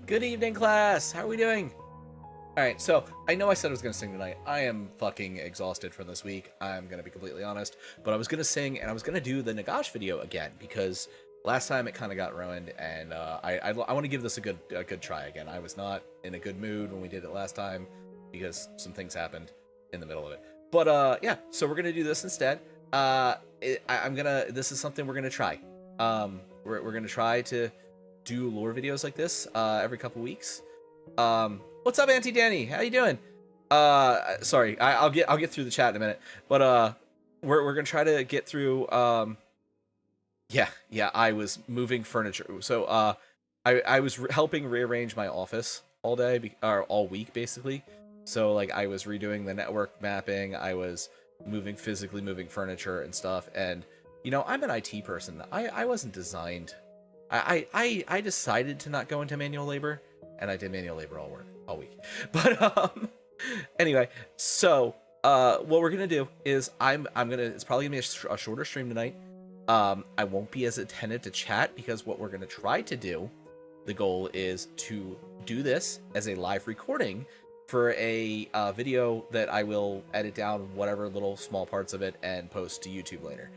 Good evening, class. How are we doing? All right, so I know I said I was going to sing tonight. I am fucking exhausted from this week. I'm going to be completely honest. But I was going to sing, and I was going to do the Nagash video again, because last time it kind of got ruined, and I want to give this a good try again. I was not in a good mood when we did it last time, because some things happened in the middle of it. But yeah, so we're going to do this instead. This is something we're going to try. We're going to try to do lore videos like this every couple weeks. What's up, Auntie Danny? How you doing? Sorry, I'll get through the chat in a minute. But we're gonna try to get through. Yeah, I was moving furniture, so I was helping rearrange my office all day or all week basically. So like I was redoing the network mapping. I was physically moving furniture and stuff. And you know, I'm an IT person. I wasn't designed. I decided to not go into manual labor, and I did manual labor all week. But anyway, so what we're gonna do is it's probably gonna be a shorter stream tonight. I won't be as attentive to chat, because what we're gonna try to do, the goal is to do this as a live recording for a video that I will edit down whatever little small parts of it and post to YouTube later,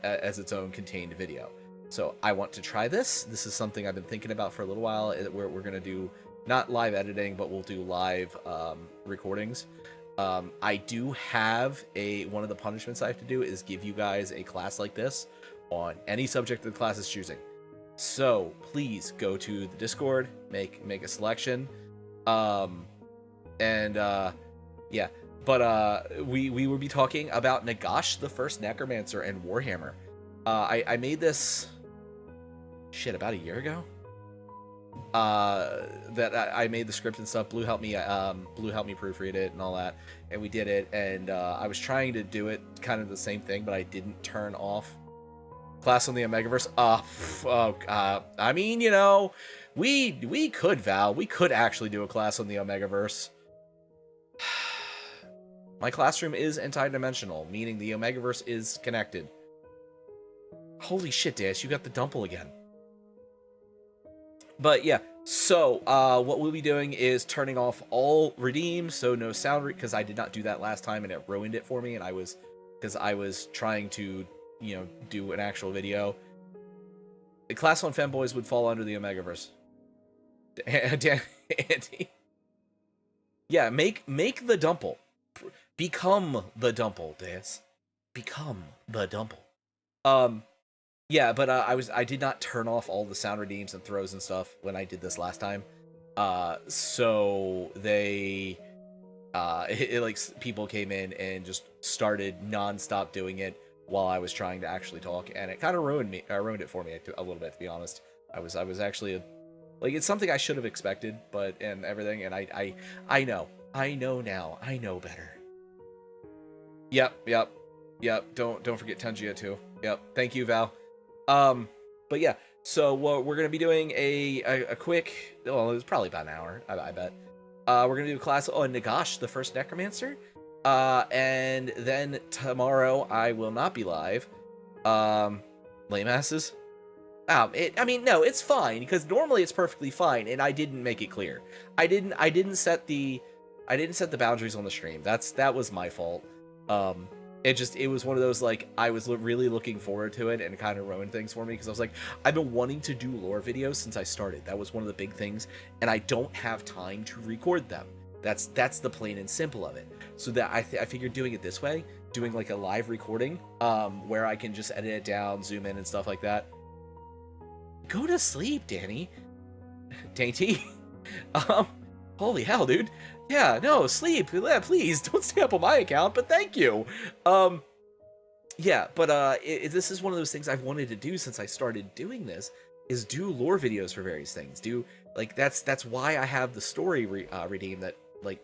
as its own contained video. So I want to try this. This is something I've been thinking about for a little while. We're going to do not live editing, but we'll do live recordings. I do have one of the punishments I have to do is give you guys a class like this on any subject the class is choosing. So please go to the Discord, make a selection. Yeah, but we will be talking about Nagash, the first Necromancer, and Warhammer. I made this about a year ago. That I made the script and stuff. Blue helped me proofread it and all that, and we did it. And I was trying to do it kind of the same thing, but I didn't turn off class on the Omegaverse. I mean, you know, we could, Val. We could actually do a class on the Omegaverse. My classroom is anti-dimensional, meaning the Omegaverse is connected. Holy shit, Dash, you got the dumple again. But yeah, so what we'll be doing is turning off all redeems, so no sound, because I did not do that last time and it ruined it for me, and because I was trying to, you know, do an actual video. The class on femboys would fall under the Omegaverse. Andy. Yeah, make the dumple. Become the dumple, Dash. Become the dumple. Yeah, but I did not turn off all the sound redeems and throws and stuff when I did this last time. So they like people came in and just started non-stop doing it while I was trying to actually talk, and it kind of ruined it for me a little bit, to be honest. I was actually like, it's something I should have expected, but and everything, and I know now. I know better. Yep. Don't forget Tangia too. Yep. Thank you, Val. But yeah, so we're gonna be doing a quick, well, it's probably about an hour, I bet. We're gonna do a class on Nagash, the first Necromancer. And then tomorrow I will not be live. Lame asses. I mean, no, it's fine, because normally it's perfectly fine, and I didn't make it clear. I didn't set the boundaries on the stream. That was my fault. It was one of those, like, I was really looking forward to it, and it kind of ruined things for me, because I was like, I've been wanting to do lore videos since I started. That was one of the big things, and I don't have time to record them. That's the plain and simple of it. So that I figured doing it this way, doing like a live recording, where I can just edit it down, zoom in and stuff like that. Go to sleep, Danny. Dainty. Holy hell, dude. Yeah, no, sleep. Yeah, please, don't stay up on my account, but thank you. Yeah, but this is one of those things I've wanted to do since I started doing this, is do lore videos for various things. That's why I have the story redeem that, like,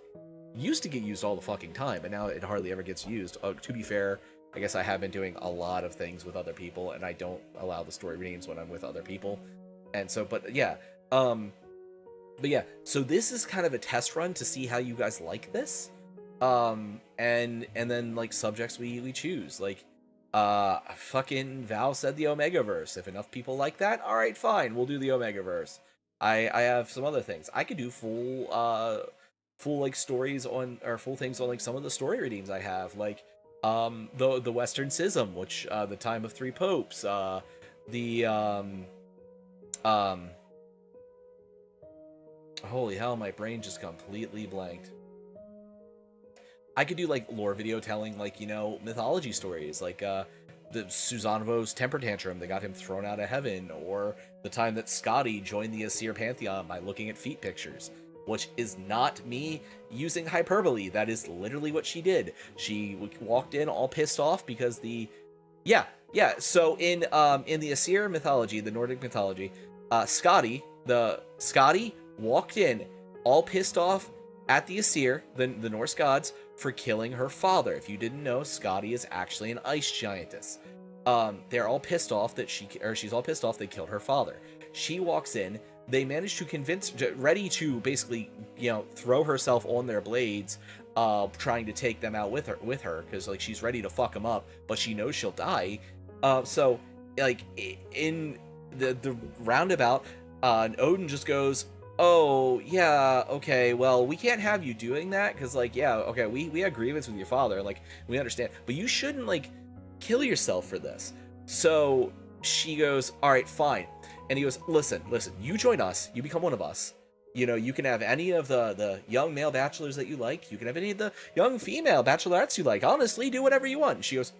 used to get used all the fucking time, and now it hardly ever gets used. To be fair, I guess I have been doing a lot of things with other people, and I don't allow the story redeems when I'm with other people. And so, but yeah, so this is kind of a test run to see how you guys like this. And then, like, subjects we choose. Like, fucking Val said the Omegaverse. If enough people like that, alright, fine, we'll do the Omegaverse. I have some other things. I could do full like stories on, or full things on like some of the story redeems I have, like the Western Schism, which the Time of Three Popes, the holy hell, my brain just completely blanked. I could do like lore video telling, like, you know, mythology stories, like the Susanvo's temper tantrum that got him thrown out of heaven, or the time that Scotty joined the Aesir pantheon by looking at feet pictures, which is not me using hyperbole. That is literally what she did. She walked in all pissed off because yeah. So in the Aesir mythology, the Nordic mythology, Scotty walked in all pissed off at the Aesir, the Norse gods, for killing her father. If you didn't know, Scotty is actually an ice giantess. They're all pissed off that she's all pissed off they killed her father. She walks in, they manage to convince, ready to basically, you know, throw herself on their blades, trying to take them out with her, because like she's ready to fuck them up, but she knows she'll die. So like in the roundabout, Odin just goes, oh, yeah, okay, well, we can't have you doing that, because, like, yeah, okay, we had grievance with your father, like, we understand, but you shouldn't, like, kill yourself for this. So she goes, all right, fine. And he goes, listen, you join us, you become one of us. You know, you can have any of the young male bachelors that you like, you can have any of the young female bachelorettes you like, honestly, do whatever you want. And she goes,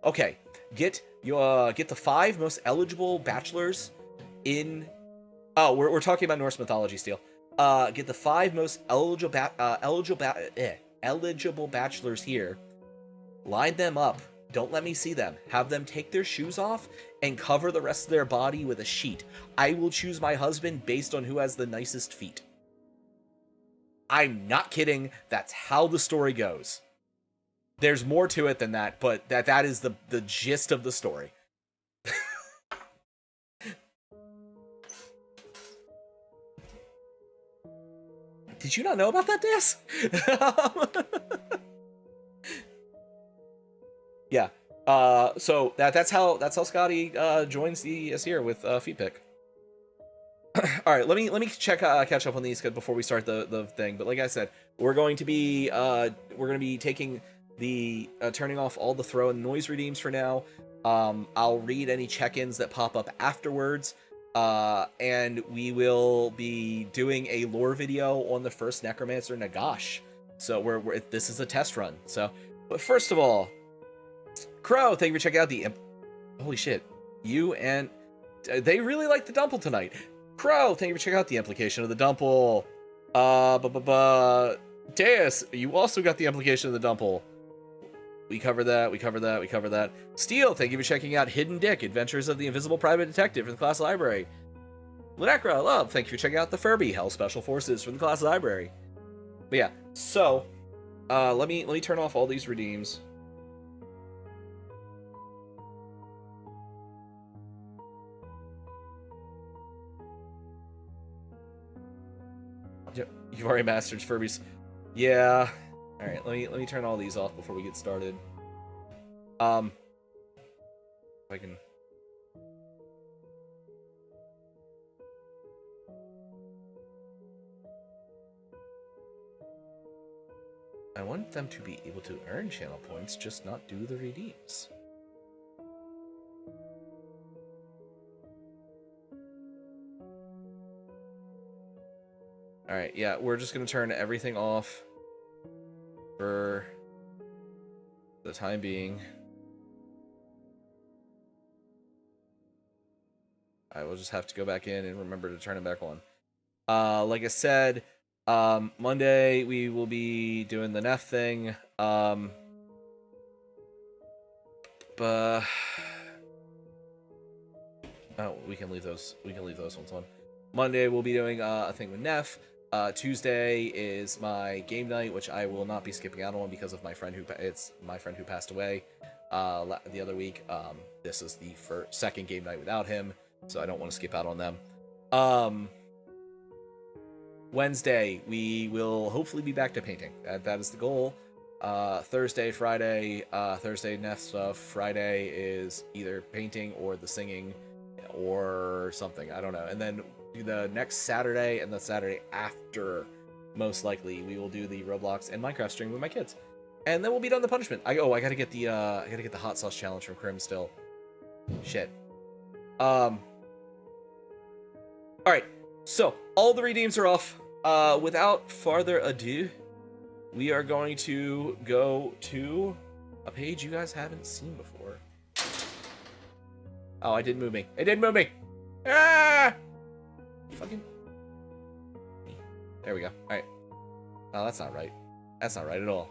okay, get the 5 most eligible bachelors in... Oh, we're talking about Norse mythology still. Get the 5 most eligible bachelors here. Line them up. Don't let me see them. Have them take their shoes off and cover the rest of their body with a sheet. I will choose my husband based on who has the nicest feet. I'm not kidding. That's how the story goes. There's more to it than that, but that is the gist of the story. Did you not know about that, Des? Yeah. So that's how Scotty joins the Aesir with feet pick. All right, let me catch up on these before we start the thing. But like I said, we're going to be taking the turning off all the throw and noise redeems for now. I'll read any check-ins that pop up afterwards. And we will be doing a lore video on the first Necromancer, Nagash. So this is a test run. So, but first of all, Crow, thank you for checking out the holy shit. You and they really like the Dumple tonight. Crow, thank you for checking out the implication of the Dumple. Deus, you also got the implication of the Dumple. We cover that. Steel, thank you for checking out Hidden Dick, Adventures of the Invisible Private Detective from the class library. Lunecra, love, thank you for checking out the Furby, Hell Special Forces from the class library. But yeah, so, let me turn off all these redeems. You've already mastered Furbies. Yeah. Alright, let me turn all these off before we get started. If I can... I want them to be able to earn channel points, just not do the redeems. Alright, yeah, we're just gonna turn everything off for the time being. I will just have to go back in and remember to turn it back on. Like I said, Monday we will be doing the Neth thing. But oh, we can leave those ones on. Monday we'll be doing a thing with Neth. Tuesday is my game night, which I will not be skipping out on because of my friend who passed away the other week. This is the second game night without him, so I don't want to skip out on them. Wednesday we will hopefully be back to painting. That is the goal. Thursday, Friday, Thursday Neth stuff. Friday is either painting or the singing or something. I don't know. And then the next Saturday and the Saturday after, most likely, we will do the Roblox and Minecraft stream with my kids. And then we'll be done the punishment. I gotta get the hot sauce challenge from Krim still. Shit. Alright, so all the redeems are off. Without further ado, we are going to go to a page you guys haven't seen before. Oh, it didn't move me. It didn't move me! Ah! Fucking... There we go. Alright. Oh, that's not right. That's not right at all.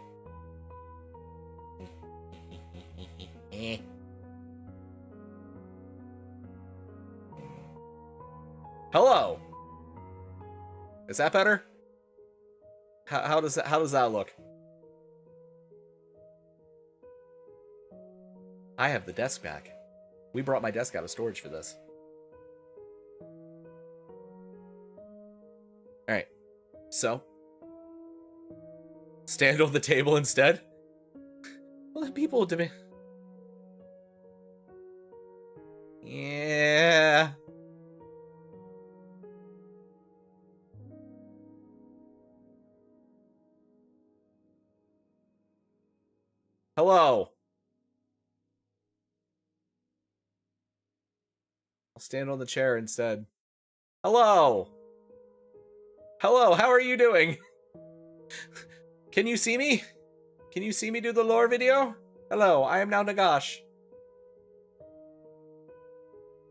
Hello! Is that better? How does that look? I have the desk back. We brought my desk out of storage for this. Alright. So. Stand on the table instead? Well, then people demand. Yeah. Hello. I'll stand on the chair instead. Hello. Hello, how are you doing? Can you see me? Can you see me do the lore video? Hello, I am now Nagash.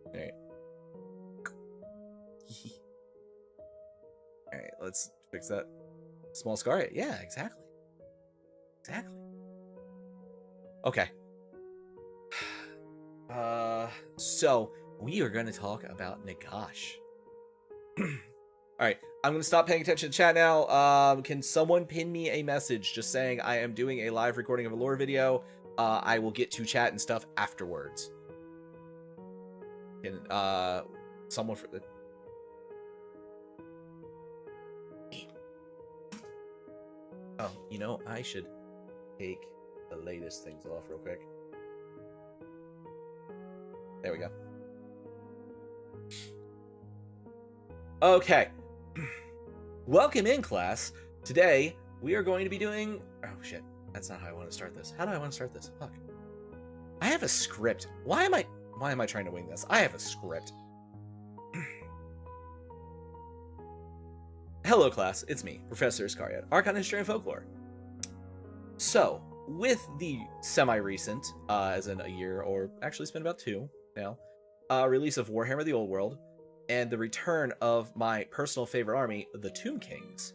Alright. Alright, let's fix that. Small scar? Yeah, exactly. Exactly. Okay. So we are going to talk about Nagash. Alright, I'm going to stop paying attention to chat now. Can someone pin me a message just saying I am doing a live recording of a lore video? I will get to chat and stuff afterwards. Can, someone for the... Oh, you know, I should take the latest things off real quick. There we go. Okay. Welcome in, class. Today, we are going to be doing... Oh, shit. That's not how I want to start this. How do I want to start this? Fuck. I have a script. Why am I trying to wing this? I have a script. Hello, class. It's me, ProfIscariot, Archon History and Folklore. So, with the semi-recent, as in a year, or actually it's been about 2 now, release of Warhammer the Old World, and the return of my personal favorite army, the Tomb Kings,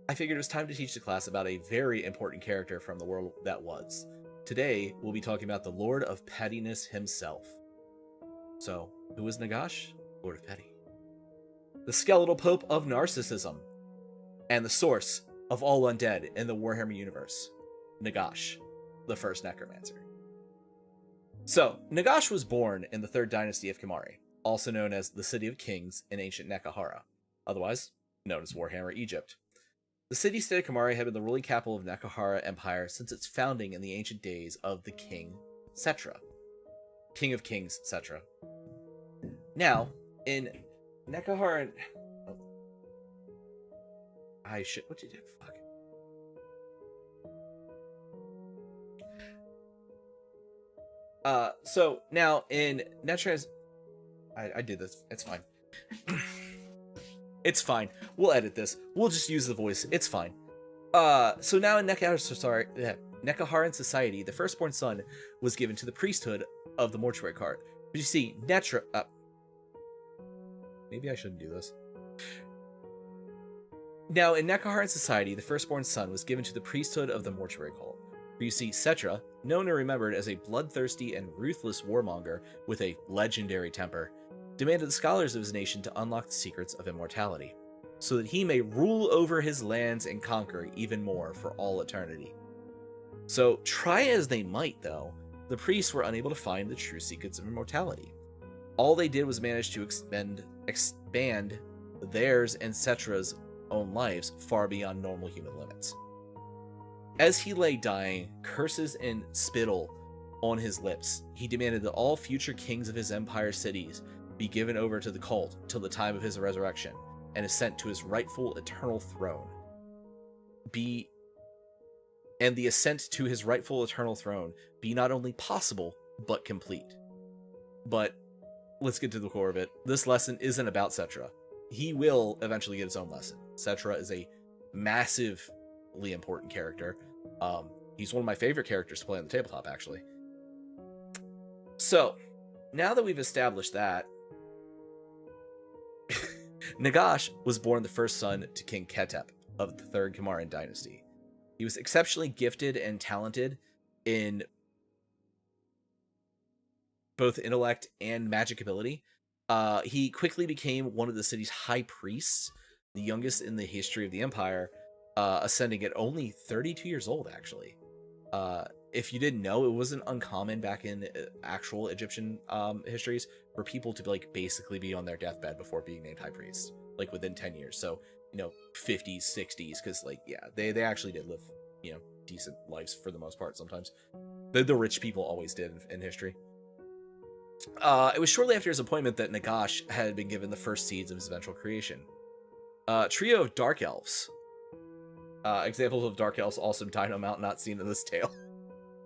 I figured it was time to teach the class about a very important character from the world that was. Today, we'll be talking about the Lord of Pettiness himself. So, who is Nagash? Lord of Petty. The skeletal pope of narcissism, and the source of all undead in the Warhammer universe. Nagash, the first necromancer. So, Nagash was born in the 3rd dynasty of Kimari, also known as the City of Kings in ancient Nekahara, otherwise known as Warhammer Egypt. The city-state of Kimari had been the ruling capital of Nekahara Empire since its founding in the ancient days of the King Setra. King of Kings Setra. Now, in Nekahara... Oh. I should... What did you do? Fuck. So now in Netra's, I did this. It's fine. It's fine. We'll edit this. We'll just use the voice. It's fine. So now in Nekaharan society, the firstborn son was given to the priesthood of the mortuary cart. But you see, Netra. Maybe I shouldn't do this. Now in Nekaharan society, the firstborn son was given to the priesthood of the mortuary cult. Where you see Setra, known and remembered as a bloodthirsty and ruthless warmonger with a legendary temper, demanded the scholars of his nation to unlock the secrets of immortality, so that he may rule over his lands and conquer even more for all eternity. So, try as they might, though, the priests were unable to find the true secrets of immortality. All they did was manage to expand theirs and Setra's own lives far beyond normal human limits. As he lay dying, curses and spittle on his lips, he demanded that all future kings of his empire cities be given over to the cult till the time of his resurrection, and is sent to his rightful eternal throne. And the ascent to his rightful eternal throne be not only possible, but complete. But let's get to the core of it. This lesson isn't about Cetra. He will eventually get his own lesson. Cetra is a massively important character. He's one of my favorite characters to play on the tabletop, actually. So, now that we've established that, Nagash was born the first son to King Ketep of the Third Kamaran dynasty. He was exceptionally gifted and talented in both intellect and magic ability. He quickly became one of the city's high priests, the youngest in the history of the empire, ascending at only 32 years old, actually. If you didn't know, it wasn't uncommon back in actual Egyptian histories for people to like basically be on their deathbed before being named high priest, like within 10 years. So, 50s, 60s, because like, yeah, they actually did live, decent lives for the most part sometimes. The rich people always did in history. It was shortly after his appointment that Nagash had been given the first seeds of his eventual creation. Trio of Dark Elves. Examples of Dark Elves also Dino Mount not seen in this tale.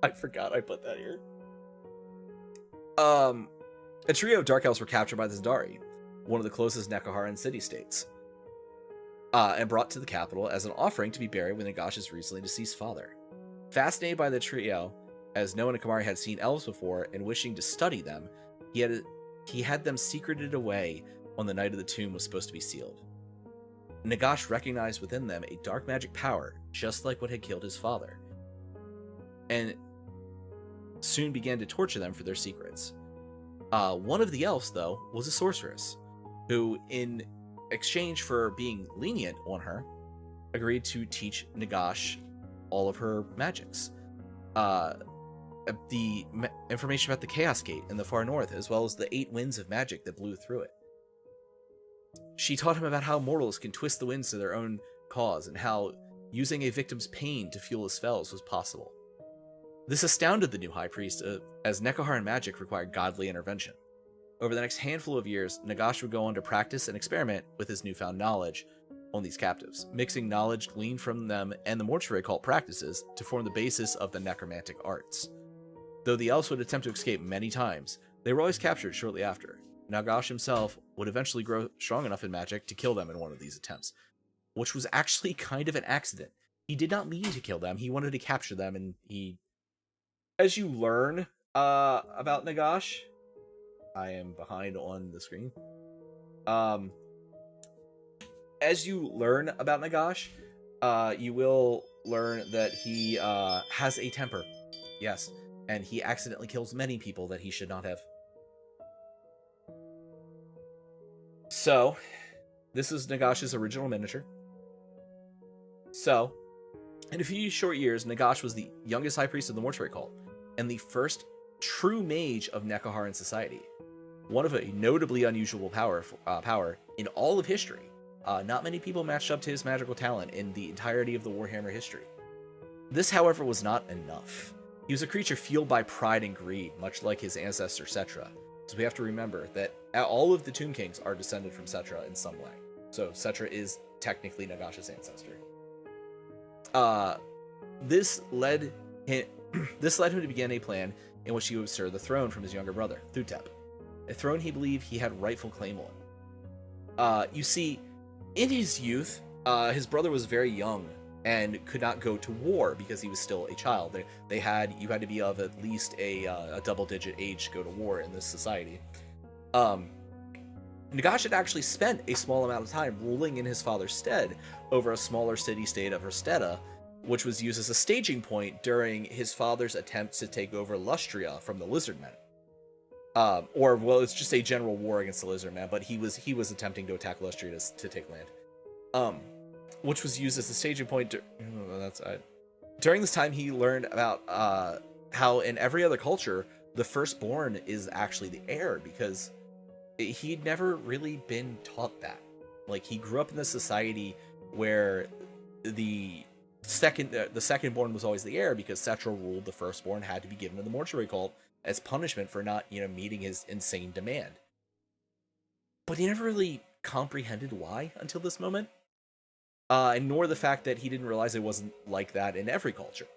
I forgot I put that here. A trio of Dark Elves were captured by the Zandari, one of the closest Nekharan city-states, and brought to the capital as an offering to be buried with Nagash's recently deceased father. Fascinated by the trio, as no one in Kamari had seen elves before, and wishing to study them, he had them secreted away on the night of the tomb was supposed to be sealed. Nagash recognized within them a dark magic power, just like what had killed his father, and soon began to torture them for their secrets. One of the elves, though, was a sorceress, who, in exchange for being lenient on her, agreed to teach Nagash all of her magics. The information about the Chaos Gate in the far north, as well as the 8 winds of magic that blew through it. She taught him about how mortals can twist the winds to their own cause, and how using a victim's pain to fuel his spells was possible. This astounded the new high priest, as Nekharan magic required godly intervention. Over the next handful of years, Nagash would go on to practice and experiment with his newfound knowledge on these captives, mixing knowledge gleaned from them and the mortuary cult practices to form the basis of the necromantic arts. Though the elves would attempt to escape many times, they were always captured shortly after. Nagash himself would eventually grow strong enough in magic to kill them in one of these attempts, which was actually kind of an accident. He did not mean to kill them, he wanted to capture them, and he... As you learn about Nagash... I am behind on the screen. As you learn about Nagash, you will learn that he has a temper. Yes, and he accidentally kills many people that he should not have. So, this is Nagash's original miniature. So, in a few short years, Nagash was the youngest high priest of the mortuary cult, and the first true mage of Nekharan society. One of a notably unusual power in all of history. Not many people matched up to his magical talent in the entirety of the Warhammer history. This, however, was not enough. He was a creature fueled by pride and greed, much like his ancestor Cetra. So we have to remember that all of the Tomb Kings are descended from Cetra in some way. So Cetra is technically Nagash's ancestor. This led him to begin a plan in which he would usurp the throne from his younger brother, Thutep. A throne he believed he had rightful claim on. You see, in his youth, his brother was very young and could not go to war because he was still a child. You had to be of at least a double-digit age to go to war in this society. Nagash had actually spent a small amount of time ruling in his father's stead over a smaller city-state of Hersteda, which was used as a staging point during his father's attempts to take over Lustria from the Lizardmen. It's just a general war against the Lizardmen, but he was attempting to attack Lustria to take land. Which was used as a staging point. During this time, he learned about how in every other culture, the firstborn is actually the heir, because he'd never really been taught that. Like, he grew up in a society where the secondborn was always the heir, because Cetra ruled the firstborn had to be given to the mortuary cult as punishment for not, meeting his insane demand. but he never really comprehended why until this moment, and nor the fact that he didn't realize it wasn't like that in every culture.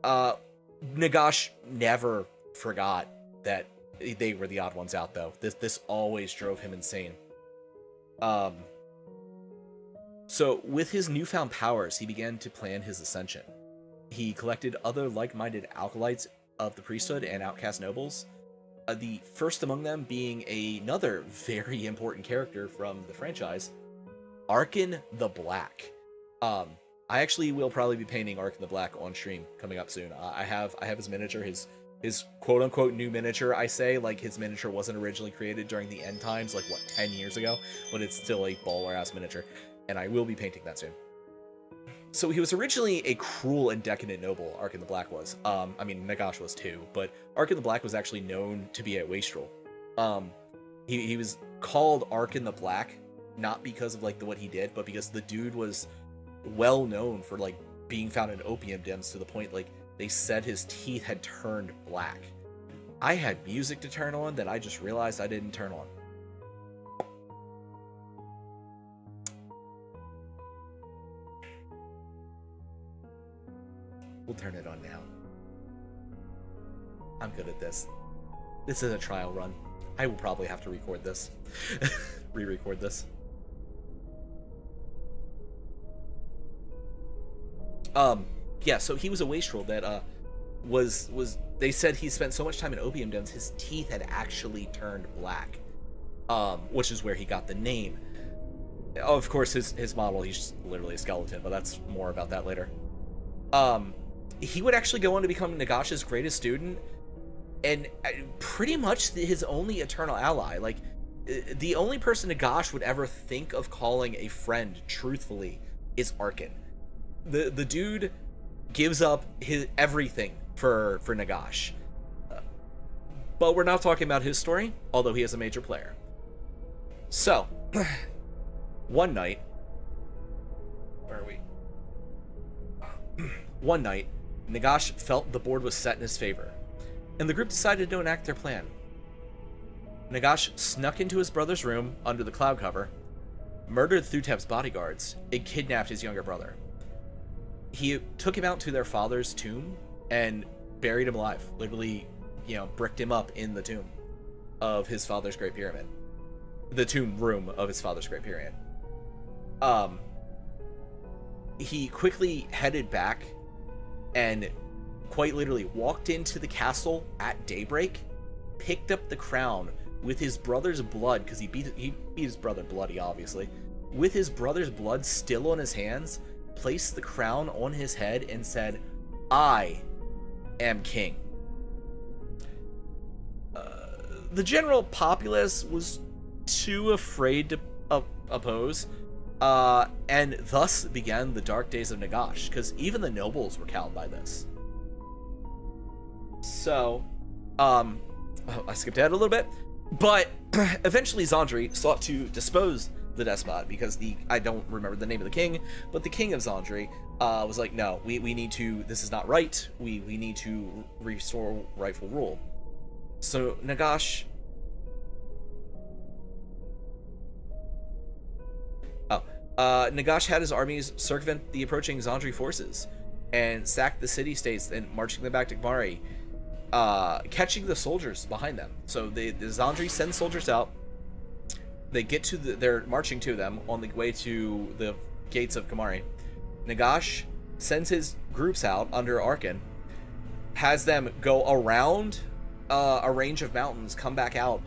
Nagash never forgot that they were the odd ones out, though. This always drove him insane. So with his newfound powers, he began to plan his ascension. He collected other like-minded acolytes of the priesthood and outcast nobles, the first among them being another very important character from the franchise, Arkan the Black. I actually will probably be painting Arkan the Black on stream coming up soon. I have his miniature, his quote-unquote new miniature. I say, like, his miniature wasn't originally created during the end times, like, what, 10 years ago? But it's still a baller-ass miniature, and I will be painting that soon. So he was originally a cruel and decadent noble, Arkan the Black was. I mean, Nagash was too, but Arkan the Black was actually known to be a wastrel. He was called Arkan the Black, not because of, like, what he did, but because the dude was well known for, like, being found in opium dens to the point, like, they said his teeth had turned black. I had music to turn on that I just realized I didn't turn on. We'll turn it on now. I'm good at this. This is a trial run. I will probably have to record this. Re-record this. Yeah, so he was a wastrel that they said he spent so much time in opium dens his teeth had actually turned black, which is where he got the name. Of course, his model, he's just literally a skeleton, but that's more about that later. He would actually go on to become Nagash's greatest student, and pretty much his only eternal ally. Like, the only person Nagash would ever think of calling a friend, truthfully, is Arkan. The dude gives up his everything for Nagash. But we're not talking about his story, although he is a major player. So, one night... Where are we? One night, Nagash felt the board was set in his favor, and the group decided to enact their plan. Nagash snuck into his brother's room under the cloud cover, murdered Thutep's bodyguards, and kidnapped his younger brother. He took him out to their father's tomb and buried him alive. Literally, bricked him up in the tomb of his father's Great Pyramid. The tomb room of his father's Great Pyramid. He quickly headed back and quite literally walked into the castle at daybreak, picked up the crown with his brother's blood, because he beat his brother bloody, obviously, with his brother's blood still on his hands, placed the crown on his head and said, "I am king." The general populace was too afraid to oppose, and thus began the dark days of Nagash, because even the nobles were cowed by this. So, I skipped ahead a little bit, but eventually Zandri sought to depose the despot, because I don't remember the name of the king, but the king of Zandri was like, no, we need to, this is not right, we need to restore rightful rule. So Nagash... Nagash had his armies circumvent the approaching Zandri forces and sacked the city-states and marching them back to Kamari, catching the soldiers behind them. So the Zandri send soldiers out. They get to they're marching to them on the way to the gates of Kamari. Nagash sends his groups out under Arkan, has them go around a range of mountains, come back out,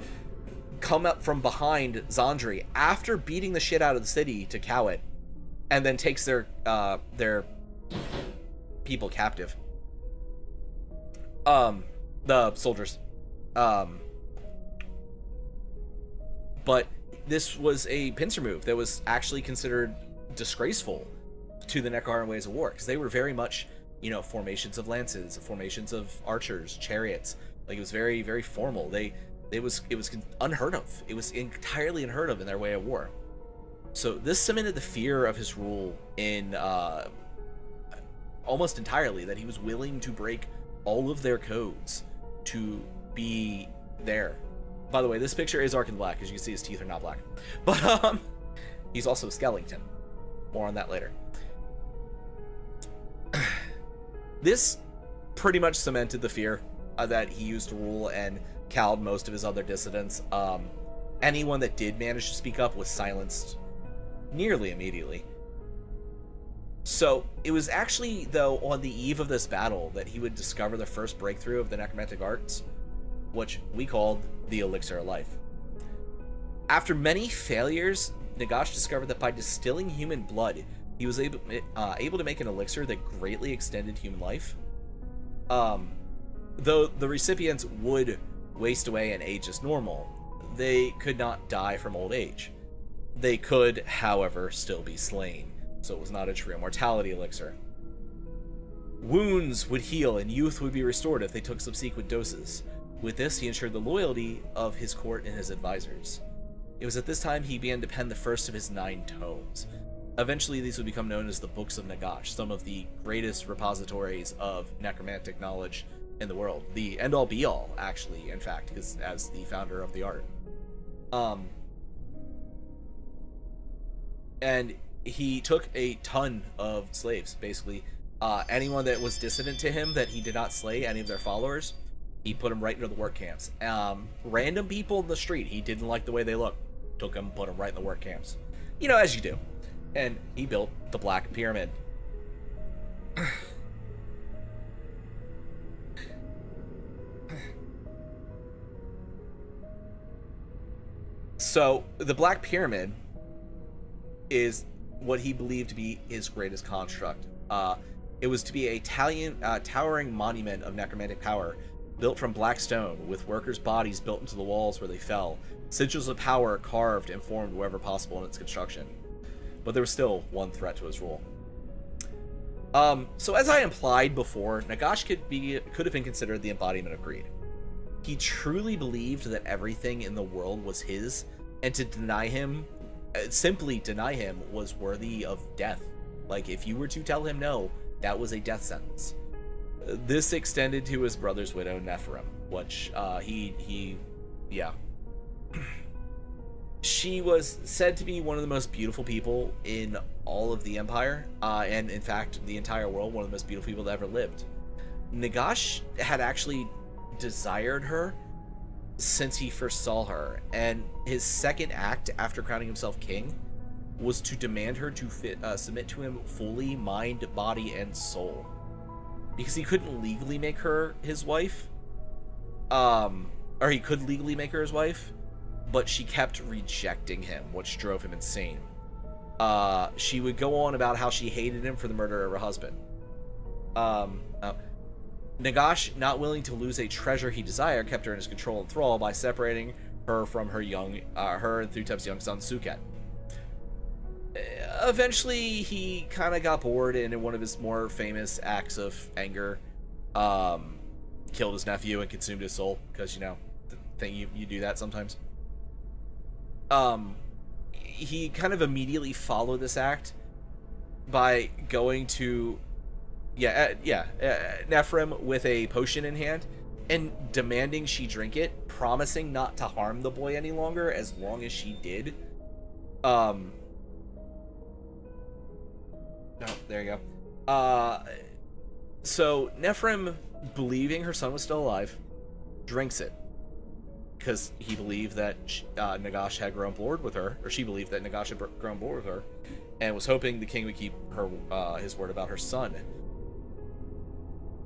come up from behind Zandri after beating the shit out of the city to cow it, and then takes their people captive. The soldiers. But this was a pincer move that was actually considered disgraceful to the Neckaran ways of war, because they were very much, formations of lances, formations of archers, chariots. Like, it was very, very formal. It was unheard of. It was entirely unheard of in their way of war. So this cemented the fear of his rule in almost entirely, that he was willing to break all of their codes to be there. By the way, this picture is Ark in black. As you can see, his teeth are not black. But, he's also a skeleton. More on that later. This pretty much cemented the fear that he used to rule and cowed most of his other dissidents. Anyone that did manage to speak up was silenced nearly immediately. So, it was actually, though, on the eve of this battle that he would discover the first breakthrough of the necromantic arts, which we called the Elixir of Life. After many failures, Nagash discovered that by distilling human blood, he was able to make an elixir that greatly extended human life. Though the recipients would waste away and age as normal, they could not die from old age. They could, however, still be slain, so it was not a true immortality elixir. Wounds would heal and youth would be restored if they took subsequent doses. With this, he ensured the loyalty of his court and his advisors. It was at this time he began to pen the first of his 9 tomes. Eventually, these would become known as the Books of Nagash, some of the greatest repositories of necromantic knowledge in the world. The end-all be-all, actually, in fact, because as the founder of the art. And he took a ton of slaves, basically. Anyone that was dissident to him that he did not slay, any of their followers, he put them right into the work camps. Random people in the street, he didn't like the way they looked. Took them, put them right in the work camps. You know, as you do. And he built the Black Pyramid. So, the Black Pyramid is what he believed to be his greatest construct. It was to be a towering monument of necromantic power, built from black stone, with workers' bodies built into the walls where they fell, sigils of power carved and formed wherever possible in its construction. But there was still one threat to his rule. So as I implied before, Nagash could have been considered the embodiment of greed. He truly believed that everything in the world was his, and to deny him, simply deny him, was worthy of death. Like, if you were to tell him no, that was a death sentence. This extended to his brother's widow, Nephirim, which, yeah. She was said to be one of the most beautiful people in all of the Empire, and in fact, the entire world, one of the most beautiful people that ever lived. Nagash had actually desired her since he first saw her, and his second act after crowning himself king was to demand her to submit to him fully, mind, body, and soul. Because he couldn't legally make her his wife, or he could legally make her his wife, but she kept rejecting him, which drove him insane. She would go on about how she hated him for the murder of her husband. Nagash, not willing to lose a treasure he desired, kept her in his control and thrall by separating her from her and Thutep's young son, Suket. Eventually, he kind of got bored, and in one of his more famous acts of anger, killed his nephew and consumed his soul, because, you know, the thing you do that sometimes. He kind of immediately followed this act by going to Nephirim with a potion in hand and demanding she drink it, promising not to harm the boy any longer as long as she did. Oh, there you go. So Nephirim, believing her son was still alive, drinks it. Because he believed that Nagash had grown bored with her, or she believed that Nagash had grown bored with her, and was hoping the king would keep her his word about her son.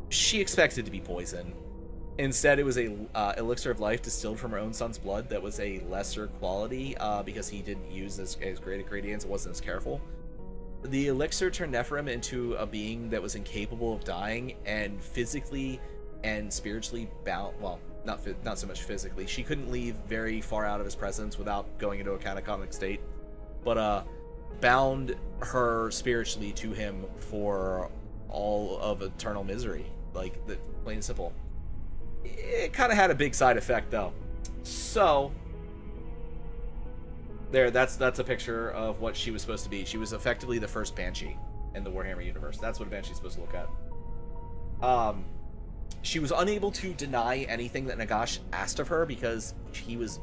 She expected to be poison. Instead, it was a elixir of life distilled from her own son's blood that was a lesser quality, because he didn't use as great ingredients, it wasn't as careful. The elixir turned Nephirim into a being that was incapable of dying, and physically and spiritually bound. Well, not so much physically. She couldn't leave very far out of his presence without going into a catatonic state, but bound her spiritually to him for all of eternal misery. Like, plain and simple. It kind of had a big side effect, though. So there, that's a picture of what she was supposed to be. She was effectively the first Banshee in the Warhammer universe. That's what a Banshee's supposed to look at. she was unable to deny anything that Nagash asked of her because she was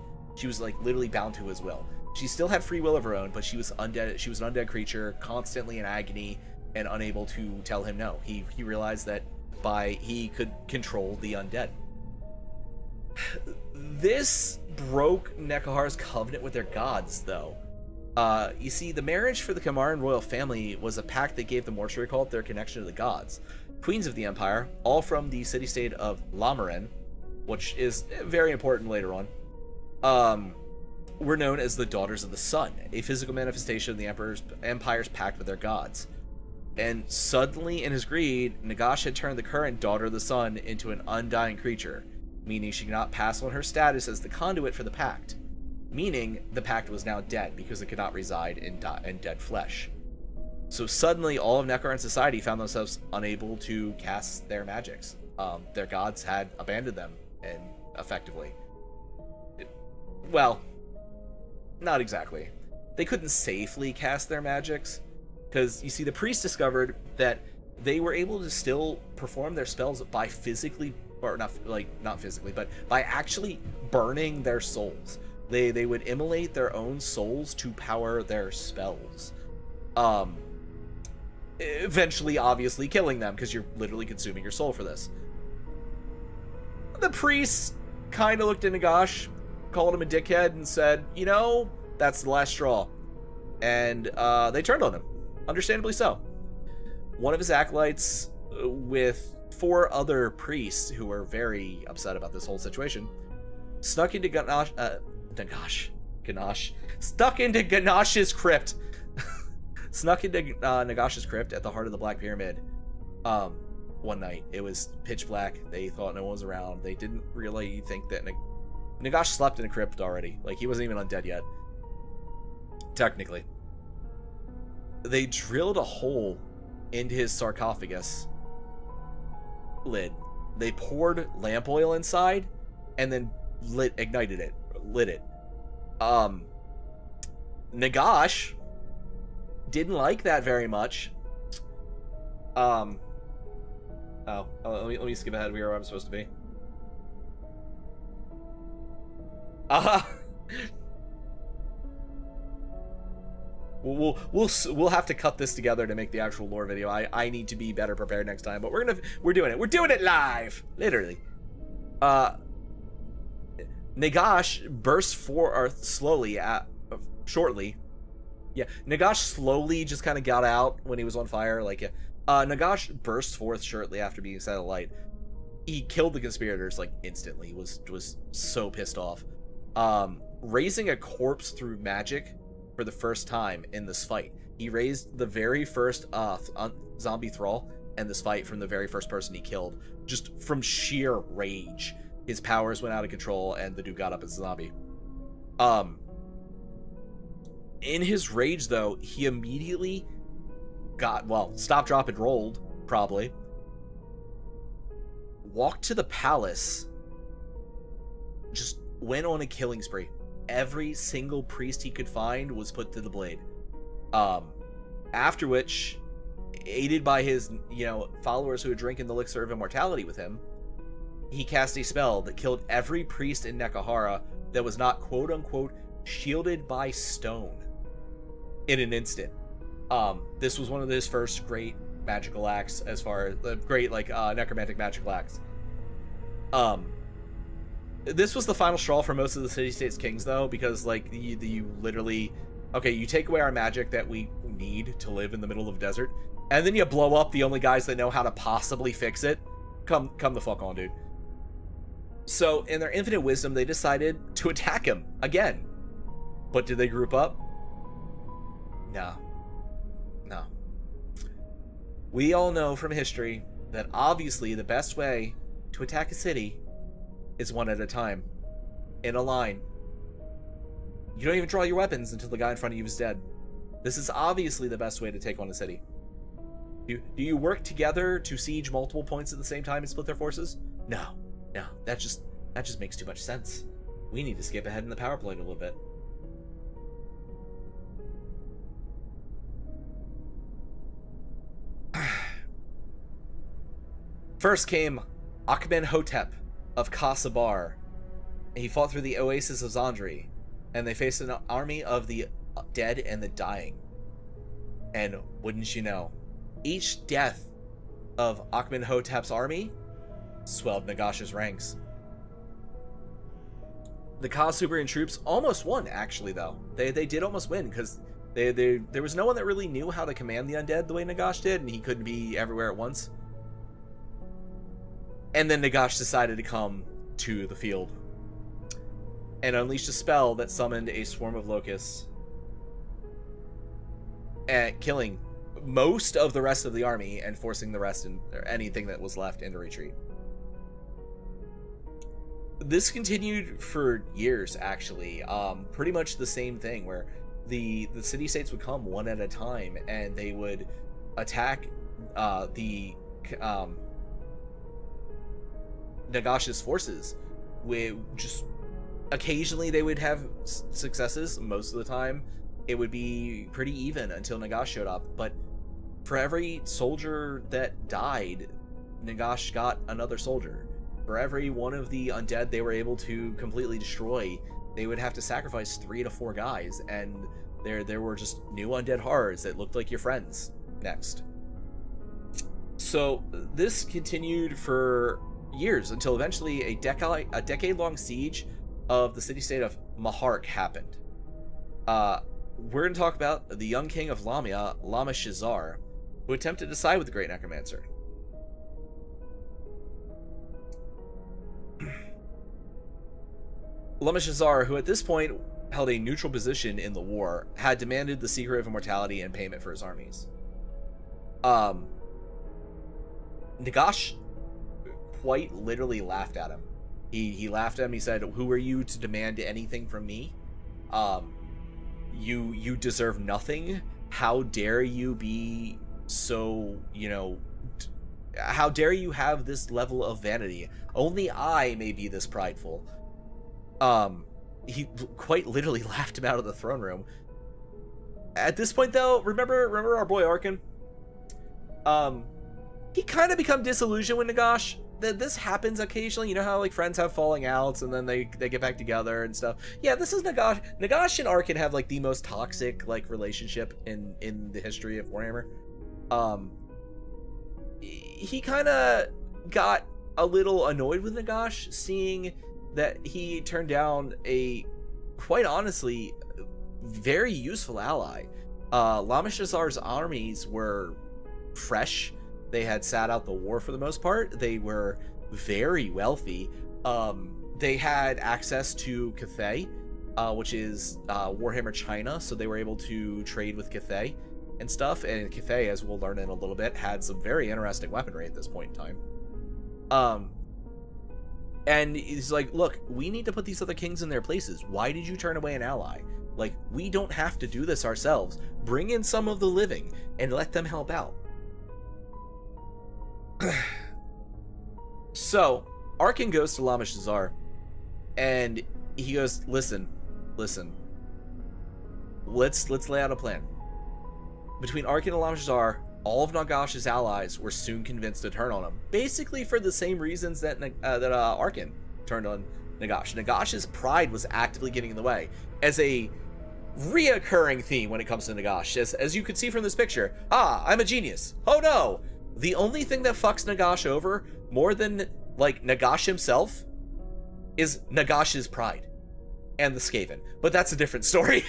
like literally bound to his will. She still had free will of her own, but she was undead. She was an undead creature, constantly in agony and unable to tell him no. He realized that he could control the undead. This broke Nekahara's covenant with their gods, though. You see, the marriage for the Kamaran royal family was a pact that gave the mortuary cult their connection to the gods. Queens of the Empire, all from the city-state of Lamaren, which is very important later on, were known as the Daughters of the Sun, a physical manifestation of the Empire's pact with their gods. And suddenly, in his greed, Nagash had turned the current Daughter of the Sun into an undying creature, meaning she could not pass on her status as the conduit for the pact. Meaning, the pact was now dead, because it could not reside in dead flesh. So suddenly, all of Nekahara society found themselves unable to cast their magics. Their gods had abandoned them, and effectively. Well, not exactly. They couldn't safely cast their magics, because, you see, the priests discovered that they were able to still perform their spells by physically, or not physically, but by actually burning their souls. They would immolate their own souls to power their spells. Eventually, obviously, killing them, because you're literally consuming your soul for this. The priests kind of looked at Nagash, called him a dickhead, and said, you know, that's the last straw. And they turned on him. Understandably so. One of his acolytes, with 4 other priests who were very upset about this whole situation, snuck into Ganache's crypt. Snuck into Nagash's crypt at the heart of the Black Pyramid one night. It was pitch black. They thought no one was around. They didn't really think that Nagash slept in a crypt already. Like, he wasn't even undead yet. Technically. They drilled a hole into his sarcophagus lid. They poured lamp oil inside and then lit it. Nagash didn't like that very much. Let me skip ahead where I'm supposed to be. We'll have to cut this together to make the actual lore video. I need to be better prepared next time, but we're doing it live, literally. Nagash burst forth shortly. Yeah, Nagash slowly just kind of got out when he was on fire. Nagash burst forth shortly after being set alight. He killed the conspirators like instantly. Was so pissed off. Raising a corpse through magic for the first time in this fight. He raised the very first zombie thrall in this fight from the very first person he killed, just from sheer rage. His powers went out of control, and the dude got up as a zombie. In his rage, though, he immediately stopped, drop, and rolled, probably. Walked to the palace. Just went on a killing spree. Every single priest he could find was put to the blade. After which, aided by his, followers who had drinking the elixir of immortality with him, he cast a spell that killed every priest in Nekahara that was not quote-unquote shielded by stone in an instant. This was one of his first great magical acts, as far as the great, necromantic magical acts. This was the final straw for most of the city-states kings, though, because, you literally... Okay, you take away our magic that we need to live in the middle of the desert, and then you blow up the only guys that know how to possibly fix it. Come the fuck on, dude. So, in their infinite wisdom, they decided to attack him again. But did they group up? No. We all know from history that obviously the best way to attack a city is one at a time, in a line. You don't even draw your weapons until the guy in front of you is dead. This is obviously the best way to take on a city. Do you work together to siege multiple points at the same time and split their forces? No, that just makes too much sense. We need to skip ahead in the power play a little bit. First came Amenhotep of Kasabar. He fought through the oasis of Zandri, and they faced an army of the dead and the dying. And wouldn't you know, each death of Amenhotep's army swelled Nagash's ranks. The Khasubrian troops almost won, actually, though. They did almost win, because there was no one that really knew how to command the undead the way Nagash did, and he couldn't be everywhere at once. And then Nagash decided to come to the field and unleashed a spell that summoned a swarm of locusts, and killing most of the rest of the army and forcing the rest, or anything that was left, into retreat. This continued for years, actually. Pretty much the same thing, where the city-states would come one at a time, and they would attack Nagash's forces. With just occasionally they would have successes. Most of the time it would be pretty even until Nagash showed up. But for every soldier that died, Nagash got another soldier. For every one of the undead they were able to completely destroy, they would have to sacrifice 3 to 4 guys, and there were just new undead horrors that looked like your friends next. So this continued for years until eventually a decade-long siege of the city-state of Mahark happened. We're going to talk about the young king of Lamia, Lama Shazar, who attempted to side with the Great Necromancer. Lama Shazar, who at this point held a neutral position in the war, had demanded the secret of immortality and payment for his armies. Nagash quite literally laughed at him. He laughed at him. He said, "Who are you to demand anything from me? You deserve nothing. How dare you be so, how dare you have this level of vanity? Only I may be this prideful." He quite literally laughed him out of the throne room. At this point, though, remember our boy Arkin? He kind of become disillusioned with Nagash. This happens occasionally. You know how, like, friends have falling outs and then they get back together and stuff. Yeah, this is Nagash. Nagash and Arkin have, like, the most toxic, like, relationship in the history of Warhammer. He kind of got a little annoyed with Nagash, seeing that he turned down a, quite honestly, very useful ally. Lama Shazar's armies were fresh. They had sat out the war for the most part. They were very wealthy. They had access to Cathay, which is Warhammer China, so they were able to trade with Cathay and stuff. And Cathay, as we'll learn in a little bit, had some very interesting weaponry at this point in time. And he's like, "Look, we need to put these other kings in their places. Why did you turn away an ally? Like, we don't have to do this ourselves. Bring in some of the living and let them help out." So Arkin goes to Lama Shazar and he goes, listen, let's lay out a plan. Between Arkin and Lama Shazar, all of Nagash's allies were soon convinced to turn on him, basically for the same reasons that Arkin turned on Nagash. Nagash's pride was actively getting in the way, as a reoccurring theme when it comes to Nagash. As you can see from this picture, I'm a genius. Oh no! The only thing that fucks Nagash over more than, like, Nagash himself is Nagash's pride and the Skaven. But that's a different story.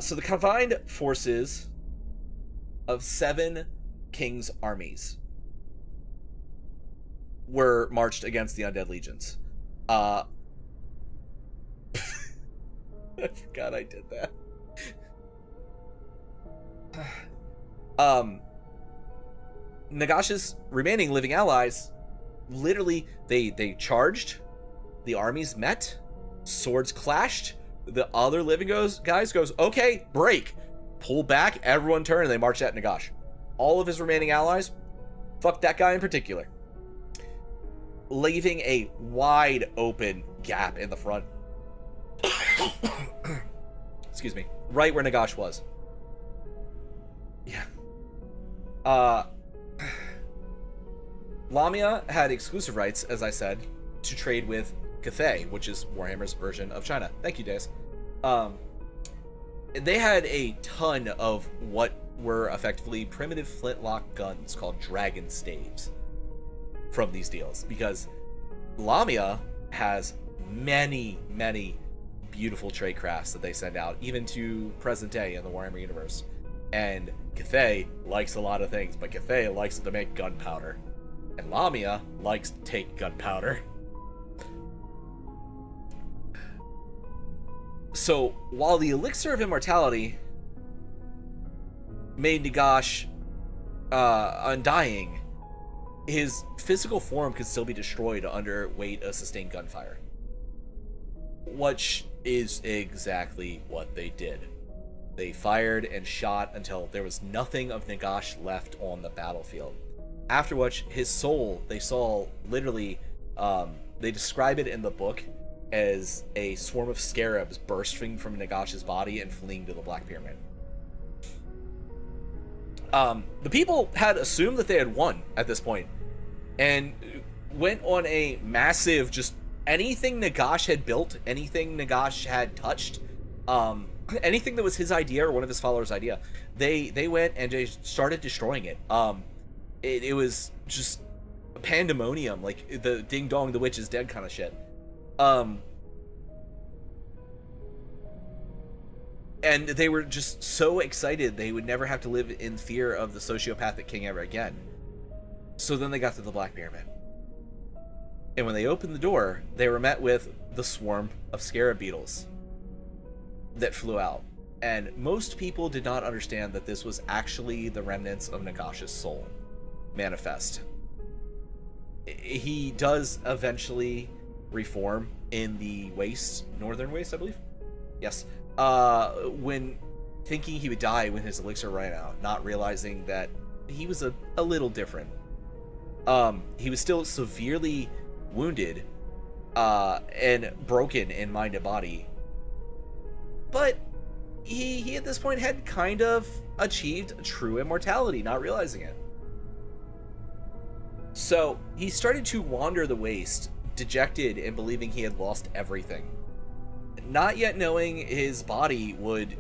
So the combined forces of 7 kings' armies were marched against the Undead Legions. I forgot I did that. Nagash's remaining living allies, literally, they charged, the armies met, swords clashed, the other living guys goes, okay, break, pull back, everyone turn, and they march at Nagash. All of his remaining allies, fuck that guy in particular, leaving a wide open gap in the front. Excuse me, right where Nagash was. Yeah. Uh, Lamia had exclusive rights, as I said, to trade with Cathay, which is Warhammer's version of China. Thank you, Days. They had a ton of what were effectively primitive flintlock guns called dragon staves from these deals, because Lamia has many beautiful trade crafts that they send out, even to present day in the Warhammer universe. And Cathay likes a lot of things, but Cathay likes to make gunpowder, and Lamia likes to take gunpowder. So while the elixir of immortality made Nagash undying, his physical form could still be destroyed under weight of sustained gunfire, which is exactly what they did. They fired and shot until there was nothing of Nagash left on the battlefield. After which, his soul, they saw literally, they describe it in the book as a swarm of scarabs bursting from Nagash's body and fleeing to the Black Pyramid. The people had assumed that they had won at this point, and went on a massive, just anything Nagash had built, anything Nagash had touched, anything that was his idea or one of his followers' idea, they went and they started destroying it. It was just pandemonium, like the ding dong the witch is dead kind of shit. And they were just so excited they would never have to live in fear of the sociopathic king ever again. So then they got to the Black Pyramid. And when they opened the door, they were met with the swarm of scarab beetles that flew out. And most people did not understand that this was actually the remnants of Nagash's soul manifest. He does eventually reform in the Waste, Northern Waste, I believe. Yes. When thinking he would die when his elixir ran out, not realizing that he was a little different. He was still severely wounded, and broken in mind and body. But he at this point had kind of achieved true immortality, not realizing it. So he started to wander the waste, dejected and believing he had lost everything. Not yet knowing his body would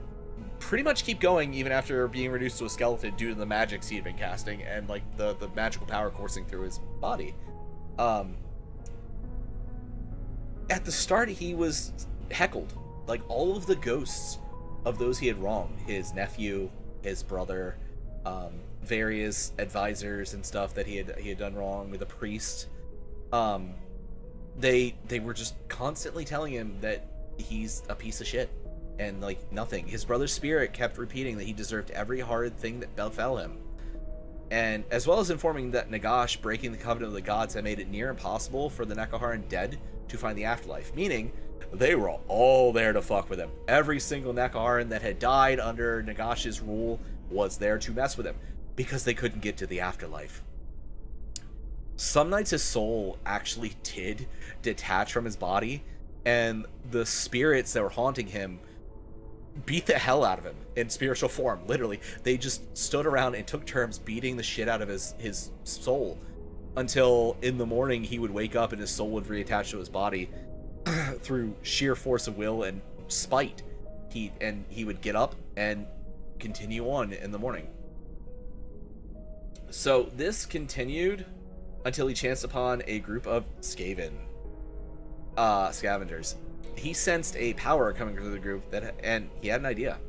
pretty much keep going even after being reduced to a skeleton due to the magics he had been casting and like the magical power coursing through his body. At the start he was heckled. Like all of the ghosts of those he had wronged, his nephew, his brother, various advisors and stuff that he had done wrong, with a priest, they were just constantly telling him that he's a piece of shit and like nothing. His brother's spirit kept repeating that he deserved every hard thing that befell him, and as well as informing that Nagash breaking the covenant of the gods had made it near impossible for the Nekaharan dead to find the afterlife, meaning they were all there to fuck with him. Every single Nekaharan that had died under Nagash's rule was there to mess with him because they couldn't get to the afterlife. Some nights his soul actually did detach from his body, and the spirits that were haunting him beat the hell out of him in spiritual form. Literally, they just stood around and took turns beating the shit out of his soul until in the morning he would wake up and his soul would reattach to his body through sheer force of will and spite. He would get up and continue on in the morning. So this continued until he chanced upon a group of scavengers. He sensed a power coming through the group and he had an idea.